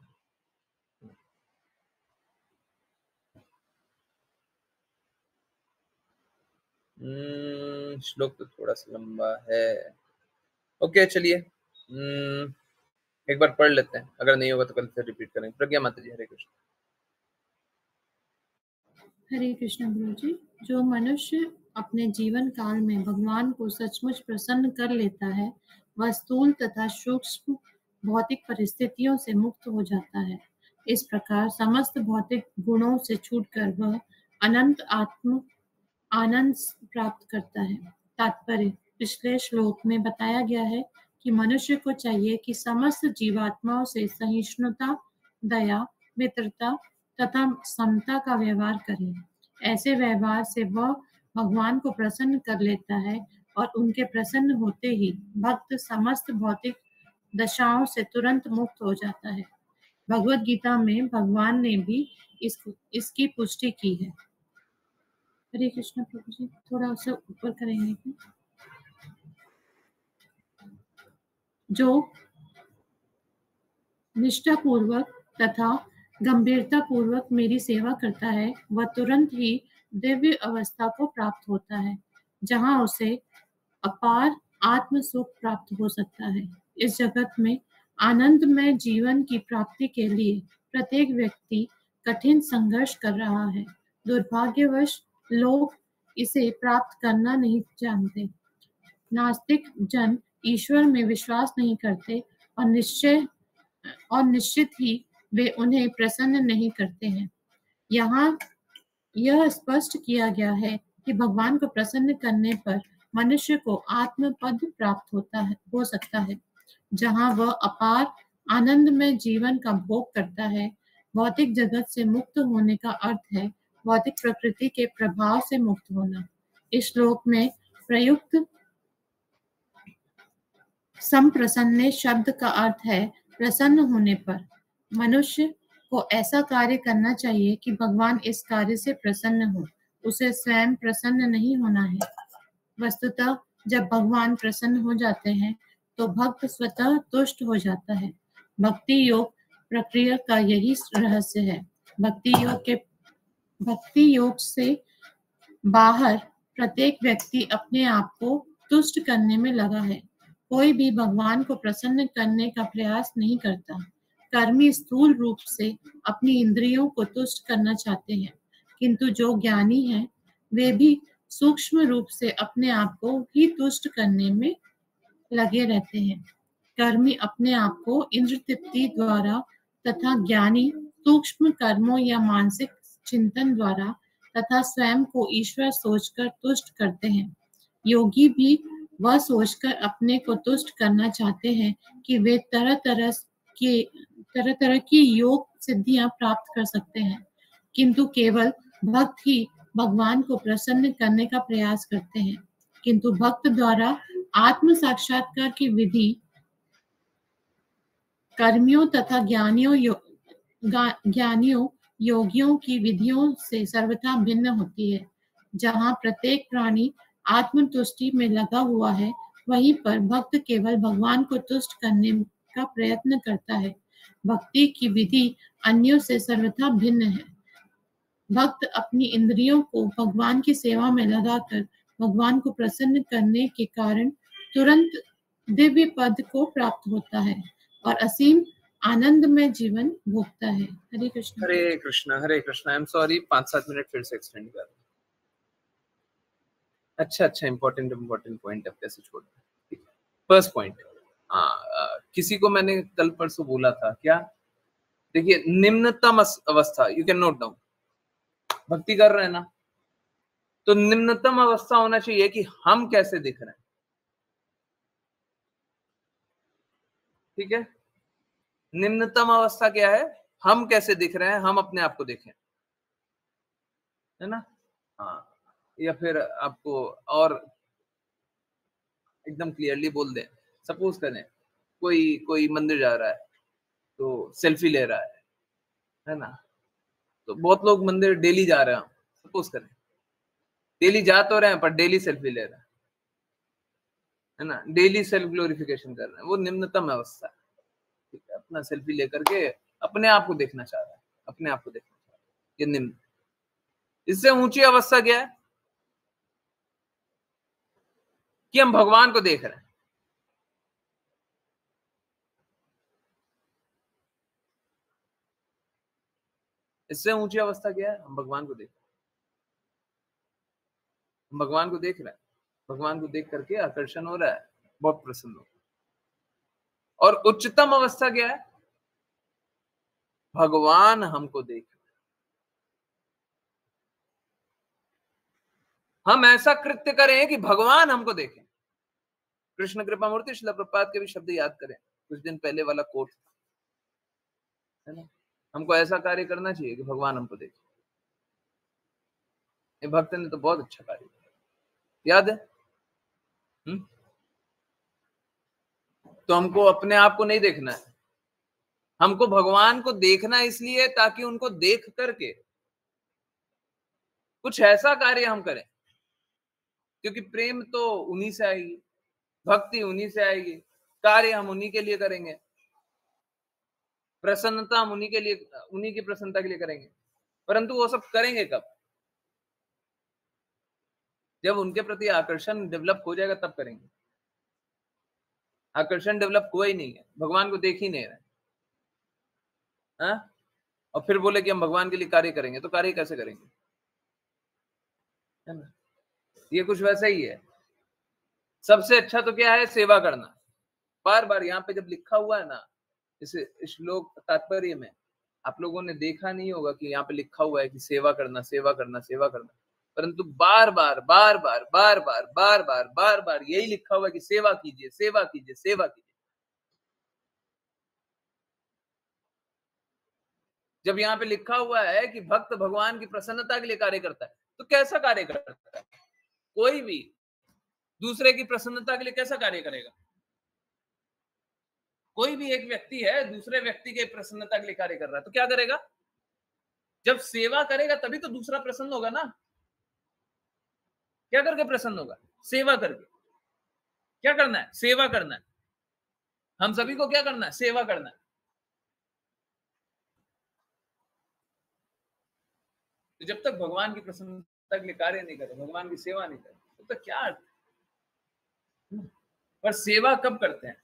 श्लोक तो थोड़ा सा लंबा है। ओके चलिए एक बार पढ़ लेते हैं, अगर नहीं होगा तो कल फिर रिपीट करेंगे। प्रज्ञा माता जी, हरे कृष्ण। हरे कृष्ण गुरु जी। जो मनुष्य अपने जीवन काल में भगवान को सचमुच प्रसन्न कर लेता है, वह स्थूल तथा सूक्ष्म भौतिक परिस्थितियों से मुक्त हो जाता है। इस प्रकार समस्त भौतिक गुणों से छूटकर वह अनंत आत्म आनंद प्राप्त करता है। तात्पर्य: पिछले श्लोक में बताया गया है कि मनुष्य को चाहिए कि समस्त जीवात्माओं से सहिष्णुता, दया, मित्रता तथा समता का व्यवहार करे। ऐसे व्यवहार से वह भगवान को प्रसन्न कर लेता है और उनके प्रसन्न होते ही भक्त समस्त भौतिक दशाओं से तुरंत मुक्त हो जाता है। भगवद गीता में भगवान ने भी इसकी पुष्टि की है। हरे कृष्ण प्रभु जी, थोड़ा सा ऊपर करेंगे क्या? जो निष्ठापूर्वक तथा गंभीरता पूर्वक मेरी सेवा करता है, वह तुरंत ही दिव्य अवस्था को प्राप्त होता है, जहाँ उसे अपार आत्म सुख प्राप्त हो सकता है। इस जगत में आनंदमय जीवन की प्राप्ति के लिए प्रत्येक व्यक्ति कठिन संघर्ष कर रहा है। दुर्भाग्यवश लोग इसे प्राप्त करना नहीं जानते। नास्तिक जन ईश्वर में विश्वास नहीं करते और निश्चित ही वे उन्हें प्रसन्न नहीं करते हैं। यहाँ यह स्पष्ट किया गया है कि भगवान को प्रसन्न करने पर मनुष्य को आत्मपद प्राप्त हो सकता है, जहाँ वह अपार आनंदमय जीवन का भोग करता है। भौतिक जगत से मुक्त होने का अर्थ है भौतिक प्रकृति के प्रभाव से मुक्त होना। इस श्लोक में प्रयुक्त संप्रसन्ने शब्द का अर्थ है प्रसन्न होने पर। मनुष्य को ऐसा कार्य करना चाहिए कि भगवान इस कार्य से प्रसन्न हो, उसे स्वयं प्रसन्न नहीं होना है। वस्तुतः जब भगवान प्रसन्न हो जाते हैं तो भक्त स्वतः तुष्ट हो जाता है। भक्ति योग प्रक्रिया का यही रहस्य है। भक्ति योग से बाहर प्रत्येक व्यक्ति अपने आप को तुष्ट करने में लगा है। कोई भी भगवान को प्रसन्न करने का प्रयास नहीं करता। कर्मी स्थूल रूप से अपनी इंद्रियों को तुष्ट करना चाहते हैं, किंतु जो ज्ञानी हैं वे भी सूक्ष्म रूप से अपने आप को ही तुष्ट करने में लगे रहते हैं। कर्मी अपने आप को इंद्र तृप्ति द्वारा तथा ज्ञानी सूक्ष्म कर्मों या मानसिक चिंतन द्वारा तथा स्वयं को ईश्वर सोचकर तुष्ट करते हैं। योगी भी वह सोचकर अपने को तुष्ट करना चाहते हैं कि वे तरह तरह की योग सिद्धियां प्राप्त कर सकते हैं, किंतु केवल भक्त ही भगवान को प्रसन्न करने का प्रयास करते हैं। किंतु भक्त द्वारा आत्म साक्षात्कार की विधि कर्मियों तथा ज्ञानियों योगियों की विधियों से सर्वथा भिन्न होती है। जहाँ प्रत्येक प्राणी आत्मतुष्टि में लगा हुआ है, वहीं पर भक्त केवल भगवान को तुष्ट करने का प्रयत्न करता है। भक्ति की विधि अन्यों से सर्वथा भिन्न है। भक्त अपनी इंद्रियों को भगवान की सेवा में लगाकर भगवान को प्रसन्न करने के कारण तुरंत दिव्य पद को प्राप्त होता है और असीम आनंदमय जीवन भोगता है। Hare Krishna. Hare Krishna. Hare Krishna. I am sorry 5-7 minute फिर से एक्सटेंड कर। अच्छा इंपॉर्टेंट पॉइंट अब कैसे छोड़ दें। फर्स्ट पॉइंट, किसी को मैंने कल परसों बोला था क्या, देखिए निम्नतम अवस्था यू कैन नोट डाउन। भक्ति कर रहे हैं ना, तो निम्नतम अवस्था होना चाहिए कि हम कैसे दिख रहे हैं। ठीक है, निम्नतम अवस्था क्या है, हम कैसे दिख रहे हैं, हम अपने आप को देखें, है ना। हाँ, या फिर आपको और एकदम क्लियरली बोल दें, सपोज करें कोई मंदिर जा रहा है तो सेल्फी ले रहा है ना। तो बहुत लोग मंदिर डेली जा रहे हैं, सपोज करें डेली जा तो रहे हैं पर डेली सेल्फी ले रहे हैं, है ना, डेली सेल्फ ग्लोरिफिकेशन कर रहे हैं, वो निम्नतम अवस्था है। ठीक है, अपना सेल्फी लेकर के अपने आप को देखना चाह रहा है, अपने आप को देखना चाह रहा है, ये निम्न। इससे ऊंची अवस्था क्या है कि हम भगवान को देख रहे हैं। इससे ऊंची अवस्था क्या है, हम भगवान को देख रहे हैं, हम भगवान को देख रहे हैं, भगवान को देख करके आकर्षण हो रहा है, बहुत प्रसन्न हो। और उच्चतम अवस्था क्या है, भगवान हमको देख रहे हैं, हम ऐसा कृत्य करें कि भगवान हमको देखें। कृष्ण कृपा मूर्ति श्रील प्रभुपाद के भी शब्द याद करें, कुछ दिन पहले वाला कोट है ना, हमको ऐसा कार्य करना चाहिए कि भगवान हमको देखे। ये भक्त ने तो बहुत अच्छा कार्य किया, याद है। तो हमको अपने आप को नहीं देखना है, हमको भगवान को देखना इसलिए ताकि उनको देख करके कुछ ऐसा कार्य हम करें, क्योंकि प्रेम तो उन्हीं से आएगी, भक्ति उन्हीं से आएगी, कार्य हम उन्हीं के लिए करेंगे, प्रसन्नता हम उन्हीं के लिए, उन्हीं की प्रसन्नता के लिए करेंगे। परंतु वो सब करेंगे कब, जब उनके प्रति आकर्षण डेवलप हो जाएगा तब करेंगे। आकर्षण डेवलप हुआ ही नहीं है, भगवान को देख ही नहीं रहे, हाँ? और फिर बोले कि हम भगवान के लिए कार्य करेंगे, तो कार्य कैसे करेंगे, है ना। ये कुछ वैसा ही है। सबसे अच्छा तो क्या है, सेवा करना। बार बार यहाँ पे जब लिखा हुआ है ना, इस श्लोक तात्पर्य में आप लोगों ने देखा नहीं होगा कि यहाँ पे लिखा हुआ है कि सेवा करना, सेवा करना, सेवा करना, परंतु बार बार बार बार बार बार बार बार बार बार यही लिखा हुआ है कि सेवा कीजिए, सेवा कीजिए, सेवा कीजिए। जब यहाँ पे लिखा हुआ है कि भक्त भगवान की प्रसन्नता के लिए कार्य करता है, तो कैसा कार्य करता है, कोई भी दूसरे की प्रसन्नता के लिए कैसा कार्य करेगा। कोई भी एक व्यक्ति है, दूसरे व्यक्ति के प्रसन्नता के लिए कार्य कर रहा है, तो क्या करेगा, जब सेवा करेगा तभी तो दूसरा प्रसन्न होगा ना। क्या करके प्रसन्न होगा, सेवा करके। क्या करना है, सेवा करना है। हम सभी को क्या करना है, सेवा करना है। तो जब तक भगवान की प्रसन्नता के लिए कार्य नहीं करे, भगवान की सेवा नहीं करे, तब तक क्या अर्थ है। पर सेवा कब करते हैं,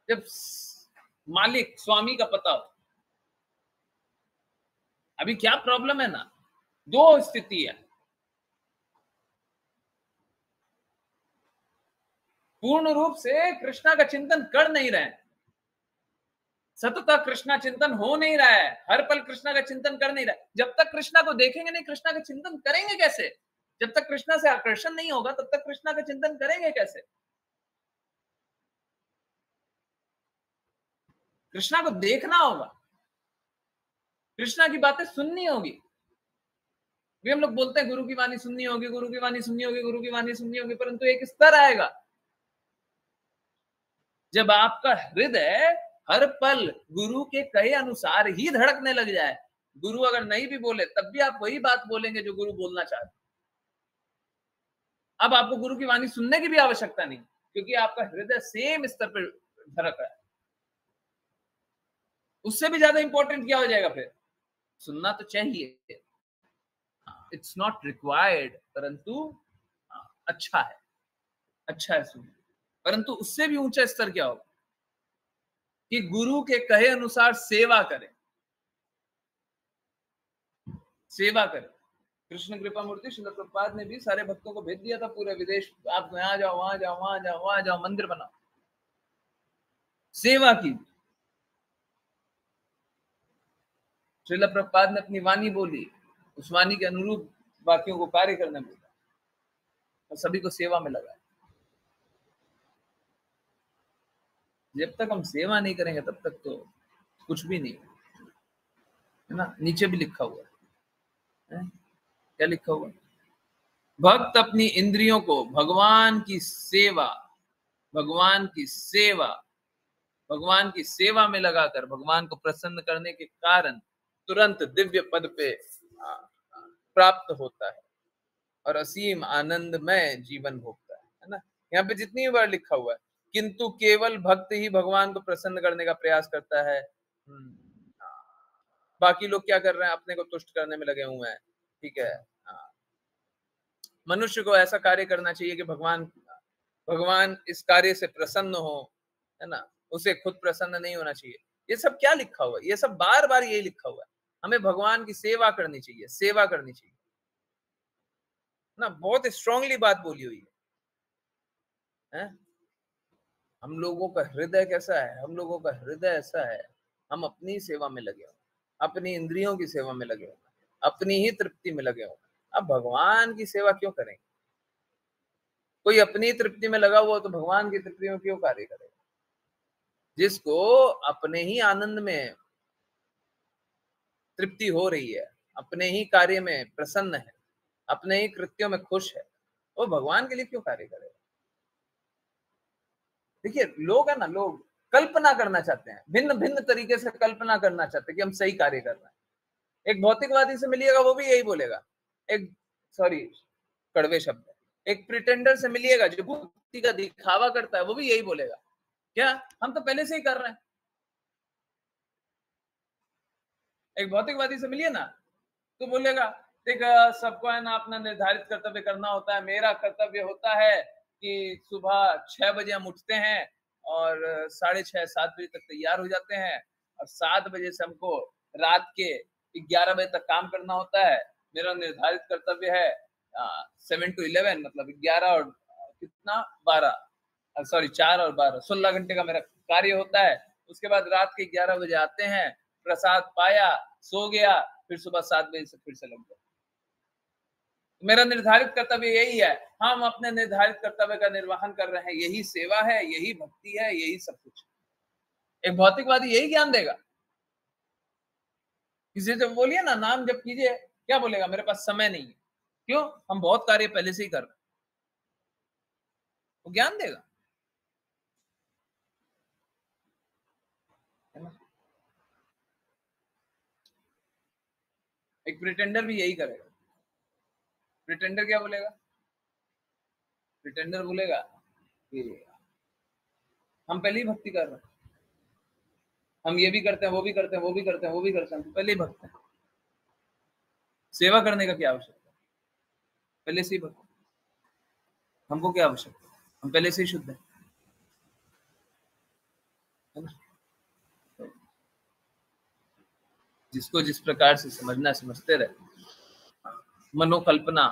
जब मालिक स्वामी का पता हो। अभी क्या प्रॉब्लम है ना, दो स्थिति है, पूर्ण रूप से कृष्णा का चिंतन कर नहीं रहे, सतत कृष्णा चिंतन हो नहीं रहा है, हर पल कृष्णा का चिंतन कर नहीं रहा है। जब तक कृष्णा को देखेंगे नहीं, कृष्णा का चिंतन करेंगे कैसे। जब तक कृष्णा से आकर्षण नहीं होगा तब तक कृष्णा का चिंतन करेंगे कैसे। कृष्णा को देखना होगा, कृष्णा की बातें सुननी होगी। भी हम लोग बोलते हैं गुरु की वाणी सुननी होगी, गुरु की वाणी सुननी होगी, गुरु की वाणी सुननी होगी, परंतु एक स्तर आएगा जब आपका हृदय हर पल गुरु के कहे अनुसार ही धड़कने लग जाए। गुरु अगर नहीं भी बोले तब भी आप वही बात बोलेंगे जो गुरु बोलना चाहते। अब आपको गुरु की वाणी सुनने की भी आवश्यकता नहीं, क्योंकि आपका हृदय सेम स्तर पर धड़क रहा है। उससे भी ज्यादा इंपॉर्टेंट क्या हो जाएगा, फिर सुनना तो चाहिए, इट्स नॉट रिक्वायर्ड, परंतु अच्छा है, अच्छा है सुनना। परंतु उससे भी ऊंचा स्तर क्या होगा कि गुरु के कहे अनुसार सेवा करें, सेवा करें। कृष्ण कृपा मूर्ति श्रील प्रभुपाद ने भी सारे भक्तों को भेज दिया था पूरे विदेश, आप यहाँ जाओ, वहां जाओ, वहां जाओ, वहां जाओ, मंदिर बनाओ, सेवा की। श्रील प्रभुपाद ने अपनी वाणी बोली, उस वाणी के अनुरूप बाकियों को कार्य करने बोला और सभी को सेवा में लगाया। जब तक हम सेवा नहीं करेंगे तब तक तो कुछ भी नहीं है ना। नीचे भी लिखा हुआ है, क्या लिखा हुआ, भक्त अपनी इंद्रियों को भगवान की सेवा, भगवान की सेवा, भगवान की सेवा में लगाकर भगवान को प्रसन्न करने के कारण तुरंत दिव्य पद पे प्राप्त होता है और असीम आनंदमय जीवन भोगता है ना। यहाँ पे जितनी बार लिखा हुआ है, किंतु केवल भक्त ही भगवान को प्रसन्न करने का प्रयास करता है। बाकी लोग क्या कर रहे हैं, अपने को तुष्ट करने में लगे हुए हैं। ठीक है, मनुष्य को ऐसा कार्य करना चाहिए कि भगवान इस कार्य से प्रसन्न हो, है ना, उसे खुद प्रसन्न नहीं होना चाहिए। ये सब क्या लिखा हुआ है, ये सब बार बार यही लिखा हुआ है, हमें भगवान की सेवा करनी चाहिए, सेवा करनी चाहिए ना, बहुत स्ट्रांगली बात बोली हुई है? हम लोगों का हृदय कैसा है, हम लोगों का हृदय ऐसा है, हम अपनी सेवा में लगे हो, अपनी इंद्रियों की सेवा में लगे हो, अपनी ही तृप्ति में लगे हो। अब भगवान की सेवा क्यों करें? कोई अपनी तृप्ति में लगा हुआ तो भगवान की तृप्ति में क्यों कार्य करेगा? जिसको अपने ही आनंद में तृप्ति हो रही है, अपने ही कार्य में प्रसन्न है, अपने ही कृत्यों में खुश है, वो भगवान के लिए क्यों कार्य करेगा? देखिए, लोग है ना, लोग कल्पना करना चाहते हैं, भिन्न भिन्न तरीके से कल्पना करना चाहते हैं कि हम सही कार्य कर रहे हैं। एक भौतिकवादी से मिलिएगा, वो भी यही बोलेगा, एक सॉरी कड़वे शब्द है, एक प्रिटेंडर से मिलिएगा जो भक्ति का दिखावा करता है, वो भी यही बोलेगा, क्या हम तो पहले से ही कर रहे हैं। एक भौतिकवादी से मिलिए ना तो बोलेगा, देख सबको है ना अपना निर्धारित कर्तव्य करना होता है, मेरा कर्तव्य होता है कि सुबह 6 बजे हम उठते हैं और 6:30 7 बजे तक तैयार हो जाते हैं, और 7 बजे से हमको रात के 11 बजे तक काम करना होता है। मेरा निर्धारित कर्तव्य है 7 to 11, मतलब 11 और कितना 12 सॉरी 4 और 12 16 घंटे का मेरा कार्य होता है। उसके बाद रात के 11 बजे आते हैं, प्रसाद पाया, सो गया, फिर सुबह 7 बजे से फिर से लग गया। मेरा निर्धारित कर्तव्य यही है, हम अपने निर्धारित कर्तव्य का निर्वहन कर रहे हैं, यही सेवा है, यही भक्ति है, यही सब कुछ। एक भौतिकवादी यही ज्ञान देगा। किसी से बोलिए ना नाम जप कीजिए, क्या बोलेगा, मेरे पास समय नहीं है। क्यों? हम बहुत कार्य पहले से ही कर रहे हैं। वो ज्ञान देगा, है ना? एक प्रिटेंडर भी यही करेगा। प्रिटेंडर क्या बोलेगा? प्रिटेंडर बोलेगा कि हम पहले ही भक्ति कर रहे हैं, हम ये भी करते हैं, वो भी करते हैं, वो भी करते हैं, वो भी करते हैं, तो पहले ही भक्त हैं, सेवा करने का क्या आवश्यकता है, पहले से ही भक्त। हमको क्या आवश्यकता है, हम पहले से ही शुद्ध हैं, है ना? जिसको जिस प्रकार से समझना समझते रहे। मनोकल्पना,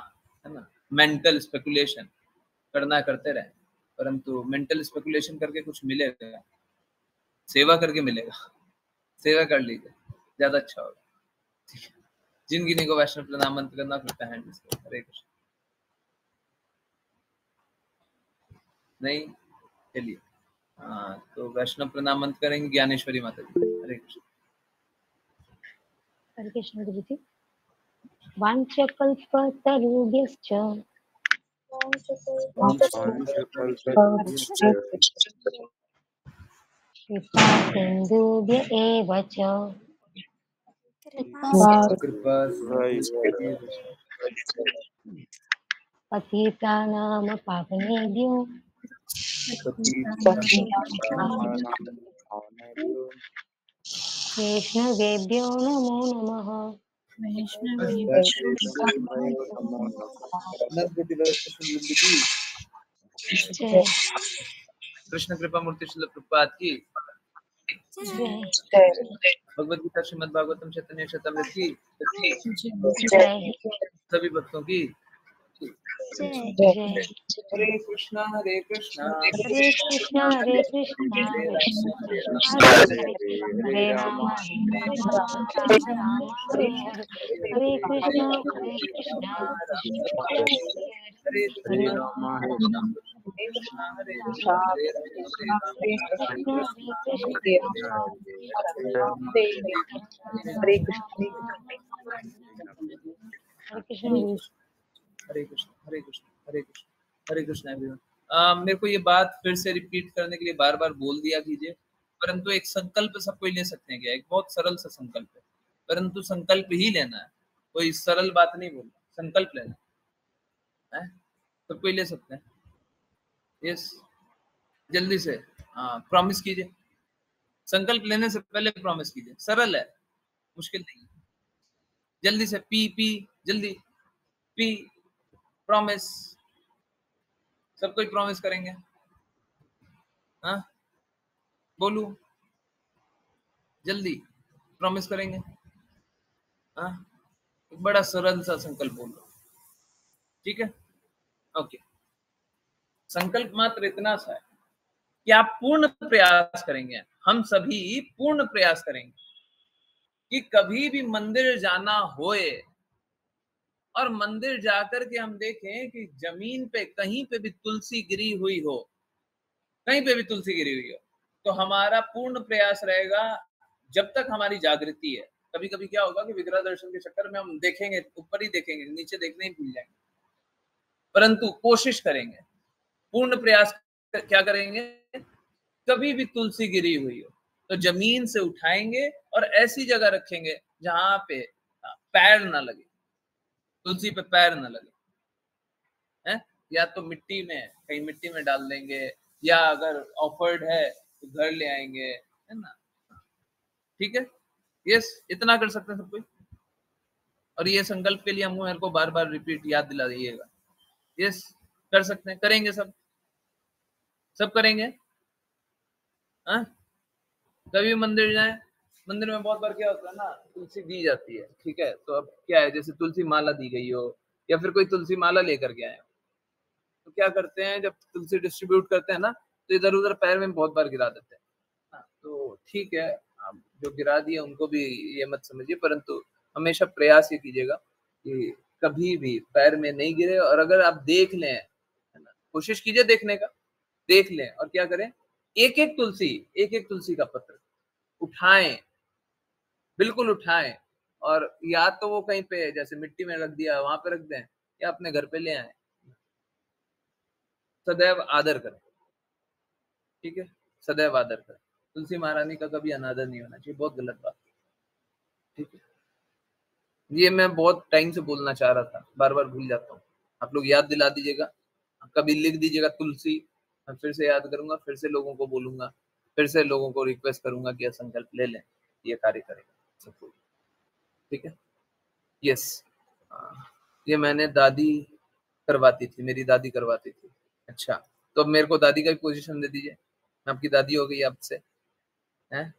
है ना, मेंटल स्पेकुलेशन करना करते रहे, परंतु मेंटल स्पेकुलेशन करके कुछ मिलेगा? सेवा करके मिलेगा। सेवा कर लीजिए, ज्यादा अच्छा होगा। जिन गिनी को वैष्णव प्रणाम मंत्र करना, कृपया हैंड रेज़ करें। हरे कृष्ण। नहीं, चलिए तो वैष्णव प्रणाम मंत्र करेंगे ज्ञानेश्वरी माता जी। हरे कृष्ण। हरे कृष्ण गुरु जी। वाञ्छकल्पतरुभ्यश्च कृपासिन्धुभ्य एव च पतितानां पावनेभ्यो वैष्णवेभ्यो नमो नमः। कृष्ण कृपा मूर्ति श्रील प्रभुपाद की जय भगवद गीता श्रीमद् भागवतम चैतन्य चरितामृत की जय सभी भक्तों की जय जय। हरे कृष्णा हरे कृष्णा हरे कृष्णा हरे कृष्णा हरे राम हरे राम राम राम हरे हरे। हरे कृष्णा हरे कृष्णा हरे हरे राम राम हरे राम कृष्णा हरे कृष्णा हरे राम कृष्णा हरे कृष्णा हरे कृष्ण। हरे कृष्ण। हरे कृष्ण हरे कृष्ण हरे कृष्ण हरे कृष्ण एवरीवन। मेरे को ये बात फिर से रिपीट करने के लिए बार बार बोल दिया कीजिए, परंतु एक संकल्प सब कोई ले सकते हैं क्या? एक बहुत सरल सा संकल्प है, परंतु संकल्प ही लेना है, कोई सरल बात नहीं बोलना, संकल्प लेना है, सब कोई ले सकते हैं। यस, जल्दी से प्रॉमिस कीजिए, संकल्प लेने से पहले प्रॉमिस कीजिए, सरल है, मुश्किल नहीं है। जल्दी से पी जल्दी पी, प्रॉमिस, सब कोई प्रॉमिस करेंगे। हाँ, बोलू, जल्दी प्रॉमिस करेंगे। हाँ, एक बड़ा सरल सा संकल्प बोलो, ठीक है? ओके, संकल्प मात्र इतना सा है कि आप पूर्ण प्रयास करेंगे, हम सभी पूर्ण प्रयास करेंगे कि कभी भी मंदिर जाना होए और मंदिर जाकर के हम देखें कि जमीन पे कहीं पे भी तुलसी गिरी हुई हो, कहीं पे भी तुलसी गिरी हुई हो, तो हमारा पूर्ण प्रयास रहेगा, जब तक हमारी जागृति है। कभी कभी क्या होगा कि विग्रह दर्शन के चक्कर में हम देखेंगे, ऊपर ही देखेंगे, नीचे देखने ही भूल जाएंगे, परंतु कोशिश करेंगे, पूर्ण प्रयास क्या करेंगे, कभी भी तुलसी गिरी हुई हो तो जमीन से उठाएंगे और ऐसी जगह रखेंगे जहां पे पैर ना लगे, तुलसी पे पैर ना लगे, है? या तो मिट्टी में, कहीं मिट्टी में डाल देंगे, या अगर ऑफर्ड है तो घर ले आएंगे, है ना? ठीक है, यस, इतना कर सकते हैं सब कोई। और ये संकल्प के लिए हम मेरे को बार बार रिपीट याद दिला दीजिएगा। यस, कर सकते हैं, करेंगे, सब करेंगे। हाँ, कभी मंदिर जाए, मंदिर में बहुत बार क्या होता है ना, तुलसी दी जाती है, ठीक है? तो अब क्या है, जैसे तुलसी माला दी गई हो या फिर कोई तुलसी माला लेकर के आए हो, तो क्या करते हैं, जब तुलसी डिस्ट्रीब्यूट करते हैं ना, तो इधर उधर पैर में बहुत बार गिरा देते हैं। हाँ, तो ठीक है, आप जो गिरा दिए उनको भी ये मत समझिए, परंतु हमेशा प्रयास ये कीजिएगा कि कभी भी पैर में नहीं गिरे। और अगर आप देख लें, है ना, कोशिश कीजिए देखने का, देख लें और क्या करें, एक एक तुलसी का पत्र उठाएं, बिल्कुल उठाएं, और या तो वो कहीं पे जैसे मिट्टी में रख दिया वहां पे रख दें, या अपने घर पे ले आए, सदैव आदर करें, ठीक है? सदैव आदर करें, तुलसी महारानी का कभी अनादर नहीं होना चाहिए, बहुत गलत बात, ठीक है? ये मैं बहुत टाइम से बोलना चाह रहा था, बार बार भूल जाता हूँ, आप लोग याद दिला दीजिएगा, कभी लिख दीजिएगा तुलसी, मैं फिर से याद करूंगा, फिर से लोगों को बोलूंगा, फिर से लोगों को रिक्वेस्ट करूंगा कि संकल्प ले लें, ये कार्य करेगा सब कुछ, ठीक है? यस, ये मैंने दादी करवाती थी, मेरी दादी करवाती थी। अच्छा, तो अब मेरे को दादी का भी पोजीशन दे दीजिए, मैं आपकी दादी हो गई आपसे, हैं?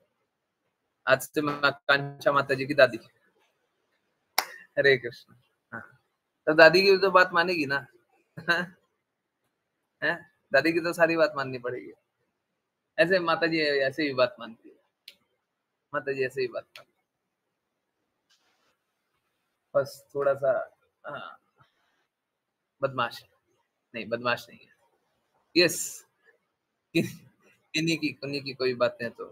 आज से मैं आकांक्षा माता जी की दादी। हरे कृष्ण। हाँ, तो दादी की तो बात मानेगी ना? है, दादी की तो सारी बात माननी पड़ेगी। ऐसे माता जी ऐसे ही बात मानती है, माता जी ऐसे ही बात मानती, बस थोड़ा सा बदमाश नहीं, बदमाश नहीं है। यस, इन्हीं की कोई बातें। तो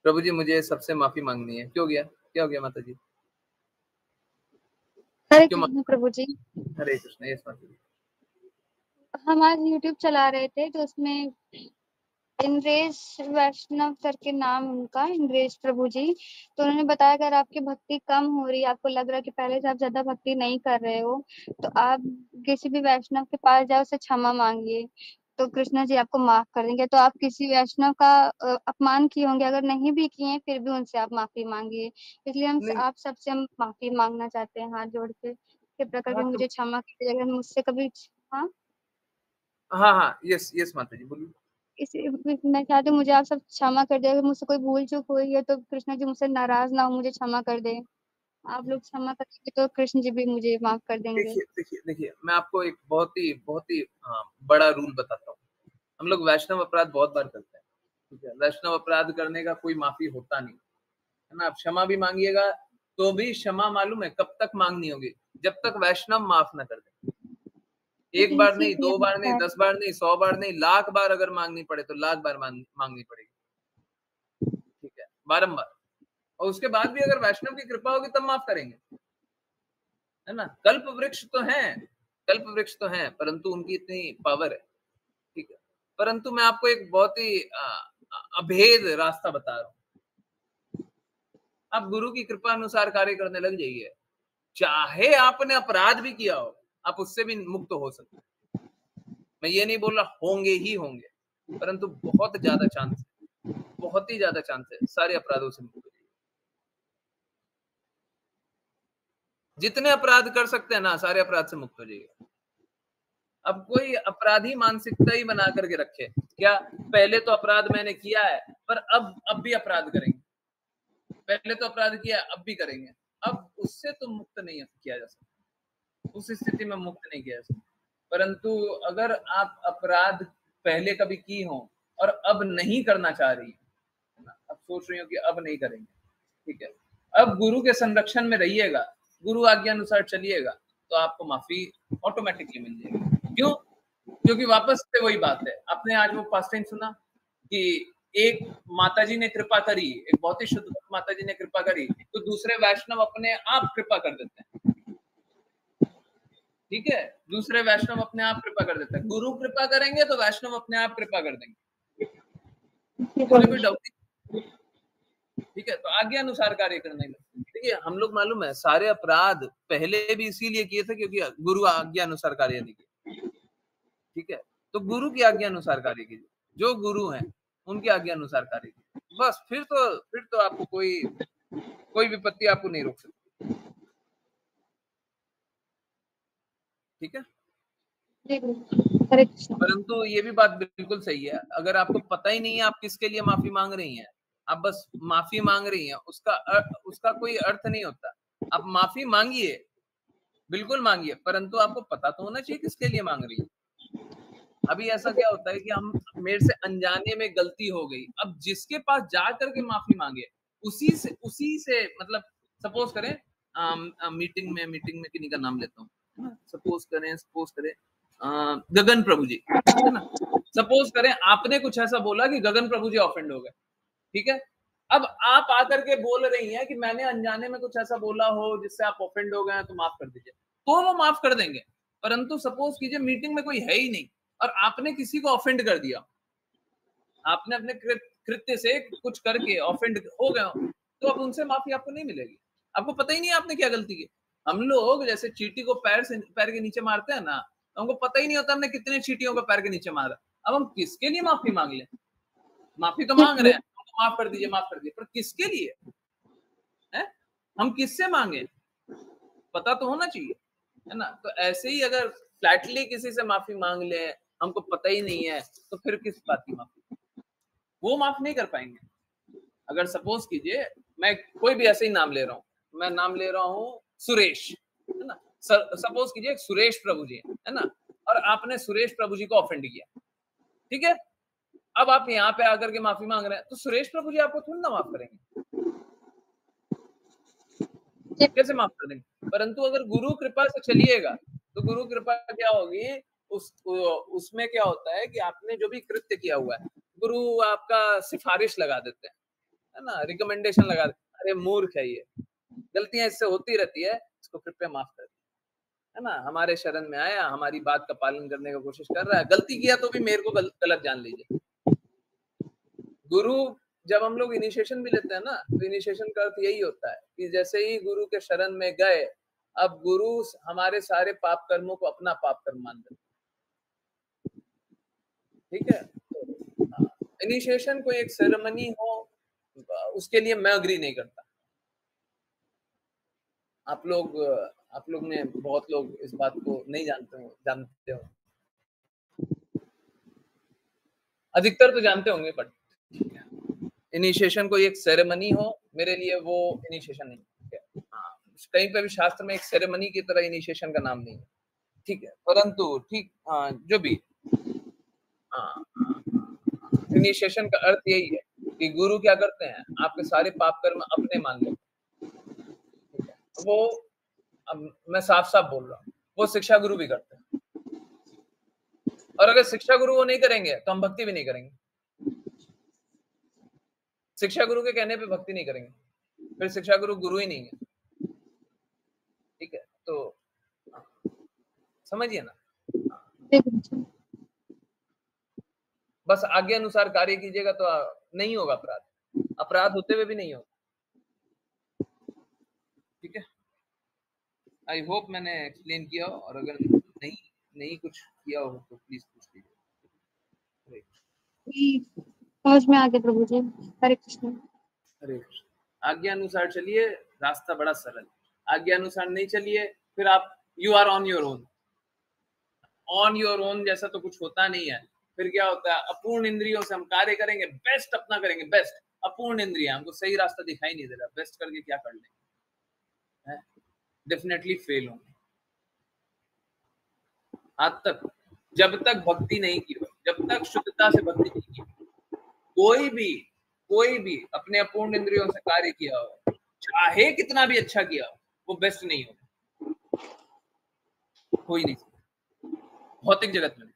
प्रभु जी मुझे सबसे माफी मांगनी है। क्यों गया, क्या हो गया माता जी? हरे क्यों कृष्ण प्रभु जी। हरे कृष्ण। यस माता जी। हम आज YouTube चला रहे थे तो उसमें इंद्रेश वैष्णव करके नाम उनका, इंद्रेश प्रभु जी, तो उन्होंने बताया अगर आपकी भक्ति कम हो रही है, आपको लग रहा है कि पहले से आप ज्यादा भक्ति नहीं कर रहे हो, तो आप किसी भी वैष्णव के पास जाओ, उससे क्षमा मांगिए, तो कृष्ण जी आपको माफ कर देंगे। तो आप किसी वैष्णव का अपमान किए होंगे, अगर नहीं भी किए फिर भी उनसे आप माफी मांगिए। इसलिए हम आप सबसे हम माफी मांगना चाहते हैं हाथ जोड़ के, कृपया करके मुझे क्षमा कीजिए अगर मुझसे कभी। हाँ, यस माता जी बोलिए। मैं चाहती हूँ मुझे आप सब क्षमा कर दे, अगर मुझसे कोई भूल चूक हुई है तो कृष्ण जी मुझसे नाराज ना हो, मुझे क्षमा कर दे। आप लोग क्षमा करेंगे तो कृष्ण जी भी मुझे माफ कर देंगे। देखिए मैं आपको एक बहुत ही बड़ा रूल बताता हूँ। हम लोग वैष्णव अपराध बहुत बार करते हैं, ठीक है? वैष्णव अपराध करने का कोई माफी होता नहीं, है ना? आप क्षमा भी मांगिएगा तो भी क्षमा मालूम है कब तक मांगनी होगी, जब तक वैष्णव माफ ना कर दे। एक बार नहीं, 2 बार नहीं, 10 बार नहीं, 100 बार नहीं, लाख बार अगर मांगनी पड़े तो लाख बार मांगनी पड़ेगी, ठीक है? बारंबार। और उसके बाद भी अगर वैष्णव की कृपा होगी तब माफ करेंगे, है ना? कल्प वृक्ष तो हैं, परंतु उनकी इतनी पावर है, ठीक है? परंतु मैं आपको एक बहुत ही अभेद रास्ता बता रहा हूँ। आप गुरु की कृपा अनुसार कार्य करने लग जाइए, चाहे आपने अपराध भी किया हो, आप उससे भी मुक्त हो सकते हैं। मैं ये नहीं बोल रहा होंगे ही होंगे, परंतु बहुत ज्यादा चांस है, बहुत ही ज्यादा चांस है सारे अपराधों से मुक्त हो जाइए। जितने अपराध कर सकते हैं ना, सारे अपराध से मुक्त हो जाइए। अब कोई अपराधी मानसिकता ही बना करके रखे, क्या पहले तो अपराध मैंने किया है पर अब भी अपराध करेंगे, पहले तो अपराध किया अब भी करेंगे, अब उससे तो मुक्त नहीं किया जा सकता, उस स्थिति में मुक्त नहीं किया जा सकता। परंतु अगर आप अपराध पहले कभी की हो और अब नहीं करना चाह रही है, अब सोच रही हो कि अब नहीं करेंगे, ठीक है, अब गुरु के संरक्षण में रहिएगा, गुरु आज्ञा अनुसार चलिएगा, तो आपको माफी ऑटोमेटिकली मिल जाएगी। क्यों? क्योंकि वापस से वही बात है, आपने आज वो पास्ट टाइम सुना कि एक माताजी ने कृपा करी, एक बहुत ही शुद्ध माताजी ने कृपा करी, तो दूसरे वैष्णव अपने आप कृपा कर देते हैं, ठीक है, दूसरे वैष्णव अपने आप कृपा कर देते हैं। गुरु कृपा करेंगे तो वैष्णव अपने आप कृपा कर देंगे, इसमें कोई डाउट नहीं, ठीक है। तो आज्ञा अनुसार कार्य करने में देखिए, हम लोग मालूम है सारे अपराध पहले भी इसीलिए किए थे क्योंकि गुरु आज्ञा अनुसार कार्य नहीं किए, ठीक है। तो गुरु की आज्ञा अनुसार कार्य कीजिए, जो गुरु हैं उनकी आज्ञा अनुसार कार्य कीजिए, बस फिर तो आपको कोई विपत्ति आपको नहीं रोक सकती, ठीक है। हरे कृष्ण। परंतु ये भी बात बिल्कुल सही है, अगर आपको पता ही नहीं है आप किसके लिए माफी मांग रही हैं, आप बस माफी मांग रही हैं, उसका कोई अर्थ नहीं होता। आप माफी मांगिए, बिल्कुल मांगिए, परंतु आपको पता तो होना चाहिए किसके लिए मांग रही है। अभी ऐसा क्या होता है कि हम मेरे से अनजाने में गलती हो गई, अब जिसके पास जा करके माफी मांगे उसी से मतलब सपोज करें मीटिंग में किन्हीं का नाम लेता हूँ, सपोज करें गगन प्रभु जी, है ना, सपोज करें आपने कुछ ऐसा बोला कि गगन प्रभु जी ऑफेंड हो गए, ठीक है। अब आप आकर के बोल रही हैं कि मैंने अनजाने में कुछ ऐसा बोला हो जिससे आप ऑफेंड हो गए, तो माफ कर दीजिए, तो वो माफ कर देंगे। परंतु सपोज कीजिए मीटिंग में कोई है ही नहीं और आपने किसी को ऑफेंड कर दिया, आपने अपने कृत्य से कुछ करके ऑफेंड हो गए, तो अब उनसे माफी आपको नहीं मिलेगी, आपको पता ही नहीं आपने क्या गलती की। हम लोग जैसे चींटी को पैर के नीचे मारते हैं ना, तो हमको पता ही नहीं होता हमने कितने चींटियों को पैर के नीचे मारा। अब हम किसके लिए माफी मांग लें? माफी तो मांग रहे हैं, हमको माफ कर दीजिए, पर किसके लिए है? हम किससे मांगे? पता तो होना चाहिए, है ना। तो ऐसे ही अगर फ्लैटली किसी से माफी मांग ले, हमको पता ही नहीं है, तो फिर किस बात की माफी? वो माफ नहीं कर पाएंगे। अगर सपोज कीजिए मैं कोई भी ऐसे ही नाम ले रहा हूँ, मैं नाम ले रहा हूँ सुरेश, है ना, सपोज कीजिए सुरेश प्रभु जी है ना, और आपने सुरेश प्रभु जी को ऑफेंड किया, ठीक है। अब आप यहाँ पे आकर के माफी मांग रहे हैं, तो सुरेश प्रभु जी आपको थोड़ी ना माफ करेंगे, कैसे माफ कर देंगे? परंतु अगर गुरु कृपा से चलिएगा, तो गुरु कृपा क्या होगी, उसमें क्या होता है कि आपने जो भी कृत्य किया हुआ है, गुरु आपका सिफारिश लगा देते हैं, है ना, रिकमेंडेशन लगा देते हैं, अरे मूर्ख है ये, गलतियां इससे होती रहती है, इसको कृपया माफ कर, है ना, हमारे शरण में आया, हमारी बात का पालन करने की कोशिश कर रहा है, गलती किया तो भी मेरे को गलत जान लीजिए। गुरु जब हम लोग इनिशिएशन भी लेते हैं ना, तो इनिशिएशन का अर्थ यही होता है कि जैसे ही गुरु के शरण में गए, अब गुरु हमारे सारे पाप कर्मों को अपना पाप कर्म मान लेते, ठीक है। इनिशिएशन कोई एक सेरेमनी हो, उसके लिए मैं अग्री नहीं करता। आप लोग में बहुत लोग इस बात को नहीं जानते हो, अधिकतर तो जानते होंगे, बट इनिशिएशन कोई एक सेरेमनी हो, मेरे लिए वो इनिशिएशन नहीं है, हाँ, कहीं पे भी शास्त्र में एक सेरेमनी की तरह इनिशिएशन का नाम नहीं है, ठीक है। परंतु ठीक जो भी इनिशिएशन का अर्थ यही है कि गुरु क्या करते हैं, आपके सारे पाप कर्म अपने मान लेते हैं, ठीक है। वो अब मैं साफ साफ बोल रहा हूँ, वो शिक्षा गुरु भी करते हैं, और अगर शिक्षा गुरु वो नहीं करेंगे तो हम भक्ति भी नहीं करेंगे। शिक्षा गुरु के कहने पे भक्ति नहीं करेंगे, फिर शिक्षा गुरु गुरु ही नहीं है, ठीक है। तो समझिए ना, बस आज्ञा अनुसार कार्य कीजिएगा तो नहीं होगा अपराध, अपराध होते हुए भी नहीं होगा, ठीक है। आई होप मैंने एक्सप्लेन किया हो, और अगर नहीं कुछ किया हो तो प्लीज पूछ लीजिए। समझ में आ गया प्रभु जी। हरे कृष्ण। हरे कृष्ण। आज्ञा अनुसार चलिए, रास्ता बड़ा सरल। आज्ञा अनुसार नहीं चलिए, फिर आप you are on your own. On your own जैसा तो कुछ होता नहीं है। फिर क्या होता है, अपूर्ण इंद्रियों से हम कार्य करेंगे, बेस्ट अपना करेंगे, बेस्ट। अपूर्ण इंद्रिया, हमको सही रास्ता दिखाई नहीं दे रहा, बेस्ट करके क्या कर लेंगे, डेफिनेटली फेल होंगे। आज तक जब तक भक्ति नहीं की हो, जब तक शुद्धता से भक्ति नहीं की, कोई भी अपने अपूर्ण इंद्रियों से कार्य किया हो, चाहे कितना भी अच्छा किया हो, वो बेस्ट नहीं होगा। हो ही नहीं सकता भौतिक जगत में।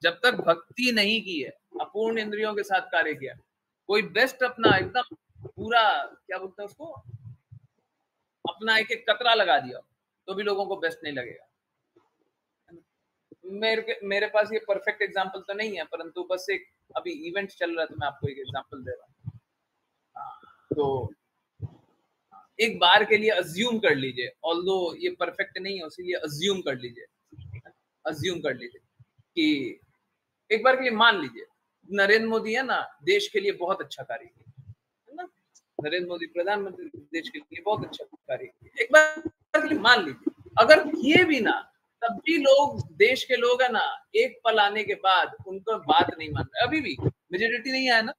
जब तक भक्ति नहीं की है, अपूर्ण इंद्रियों के साथ कार्य किया, कोई बेस्ट अपना एकदम पूरा क्या बोलते हैं उसको, अपना एक एक कतरा लगा दिया, तो भी लोगों को बेस्ट नहीं लगेगा। मेरे पास ये परफेक्ट एग्जांपल तो नहीं है, परंतु बस एक अभी इवेंट चल रहा है तो मैं आपको एक एग्जांपल दे रहा हूँ। तो एक बार के लिए अज्यूम कर लीजिए, ऑल्दो ये परफेक्ट नहीं है, इसीलिए अज्यूम कर लीजिए कि एक बार के लिए मान लीजिए नरेंद्र मोदी है ना, देश के लिए बहुत अच्छा कार्य किया है ना, नरेंद्र मोदी प्रधानमंत्री देश के लिए बहुत अच्छा कार्य किया। एक बार के लिए मान लीजिए, अगर किए भी ना, तब भी लोग, देश के लोग है ना, एक पल आने के बाद उनको बात नहीं मान रहे। अभी भी मेजोरिटी नहीं आया ना,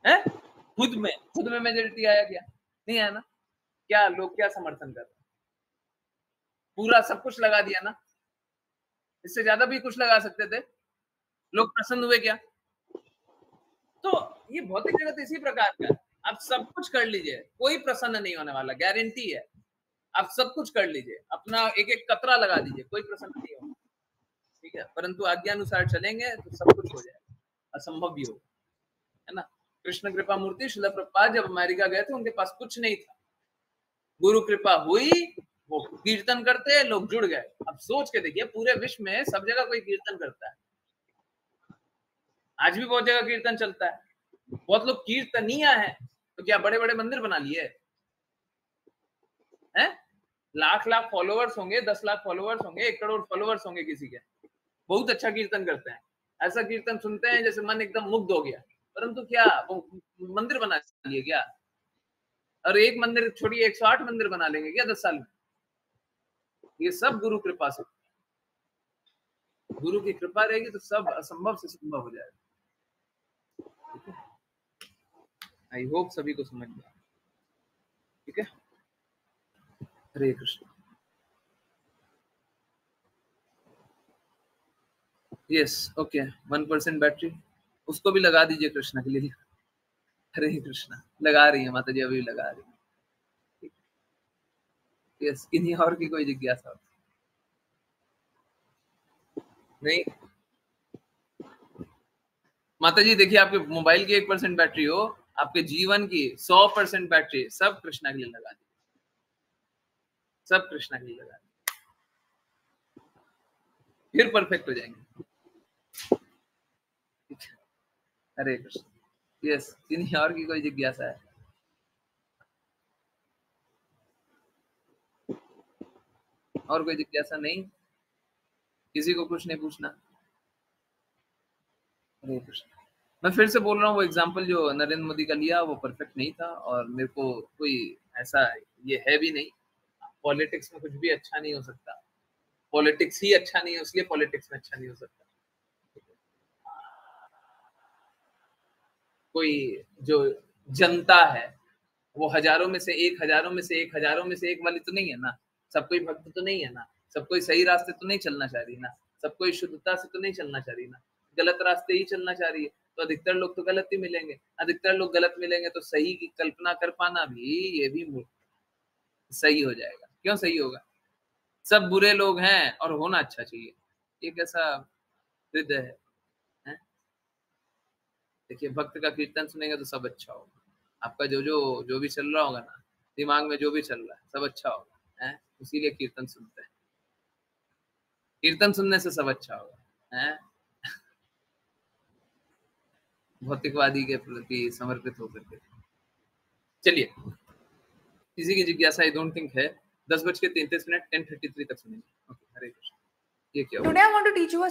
है खुद में मेजोरिटी आया क्या? नहीं आया ना। क्या लोग क्या समर्थन कर रहे हैं? पूरा सब कुछ लगा दिया ना, इससे ज्यादा भी कुछ लगा सकते थे, लोग प्रसन्न हुए क्या? तो ये भौतिक जगत इसी प्रकार का है। आप सब कुछ कर लीजिए, कोई प्रसन्न नहीं होने वाला, गारंटी है। आप सब कुछ कर लीजिए, अपना एक एक कतरा लगा दीजिए, कोई प्रसन्न नहीं होगा, ठीक है। परंतु आज्ञा अनुसार चलेंगे तो सब कुछ हो जाएगा, असंभव भी होगा, है ना। कृष्ण कृपा मूर्ति श्रील प्रभुपाद जब अमेरिका गए थे, उनके पास कुछ नहीं था, गुरु कृपा हुई, वो कीर्तन करते, लोग जुड़ गए। अब सोच के देखिए, पूरे विश्व में सब जगह कोई कीर्तन करता है, आज भी बहुत जगह कीर्तन चलता है, बहुत लोग कीर्तनीय हैं, तो क्या बड़े बड़े मंदिर बना लिए हैं? लाख लाख फॉलोअर्स होंगे, 10 लाख फॉलोअर्स होंगे, 1 करोड़ फॉलोअर्स होंगे किसी के, बहुत अच्छा कीर्तन करते हैं, ऐसा कीर्तन सुनते हैं जैसे मन एकदम मुग्ध हो गया, परंतु क्या वो मंदिर बना लिए क्या? और एक मंदिर छोड़िए, 108 मंदिर बना लेंगे क्या 10 साल में? ये सब गुरु कृपा से, गुरु की कृपा रहेगी तो सब असंभव से संभव हो जाएगा। आई होप सभी को समझ में आया, ठीक है। Hare Krishna. Yes, okay. 1% battery, उसको भी लगा दीजिए कृष्णा के लिए। हरे कृष्णा। लगा रही है माता जी, अभी लगा रही है। यस, किन्हीं और की कोई जिज्ञासा नहीं? माता जी देखिए, आपके मोबाइल की 1% बैटरी हो, आपके जीवन की 100% बैटरी, सब कृष्णा के लिए लगा दी, सब कृष्णा के लिए लगा दी, फिर परफेक्ट हो जाएंगे। हरे कृष्ण। यस, किन्हीं और की कोई जिज्ञासा है? और कोई जिज्ञासा नहीं? किसी को कुछ नहीं पूछना? हरे कृष्ण। मैं फिर से बोल रहा हूँ, वो एग्जाम्पल जो नरेंद्र मोदी का लिया वो परफेक्ट नहीं था, और मेरे को कोई ऐसा ये है भी नहीं। पॉलिटिक्स में कुछ भी अच्छा नहीं हो सकता, पॉलिटिक्स ही अच्छा नहीं है, इसलिए पॉलिटिक्स में अच्छा नहीं हो सकता। कोई जो जनता है वो हजारों में से एक, हजारों में से एक, हजारों में से एक वाली तो नहीं है ना, सब कोई भक्त तो नहीं है ना, सब कोई सही रास्ते तो नहीं चलना चाह रही ना, सब कोई शुद्धता से तो नहीं चलना चाह रही ना, गलत रास्ते ही चलना चाह रही है। तो अधिकतर लोग तो गलत ही मिलेंगे, अधिकतर लोग गलत मिलेंगे, तो सही की कल्पना कर पाना भी, ये भी सही हो जाएगा। क्यों सही होगा? सब बुरे लोग हैं और होना अच्छा चाहिए, ये कैसा हृदय है? देखिए, भक्त का कीर्तन सुनेंगे तो सब अच्छा होगा, आपका जो भी चल रहा होगा ना, दिमाग में जो भी चल रहा है सब अच्छा होगा, है? इसीलिए कीर्तन सुनते हैं, कीर्तन सुनने से सब अच्छा होगा, है? भौतिकवादी के प्रति समर्पित होकर के। चलिए, किसी की जिज्ञासा आई डोंट थिंक है। 10:33 10:33 तक सुनेंगे। ओके, हरे कृष्ण। ये क्या? Today I want to teach you a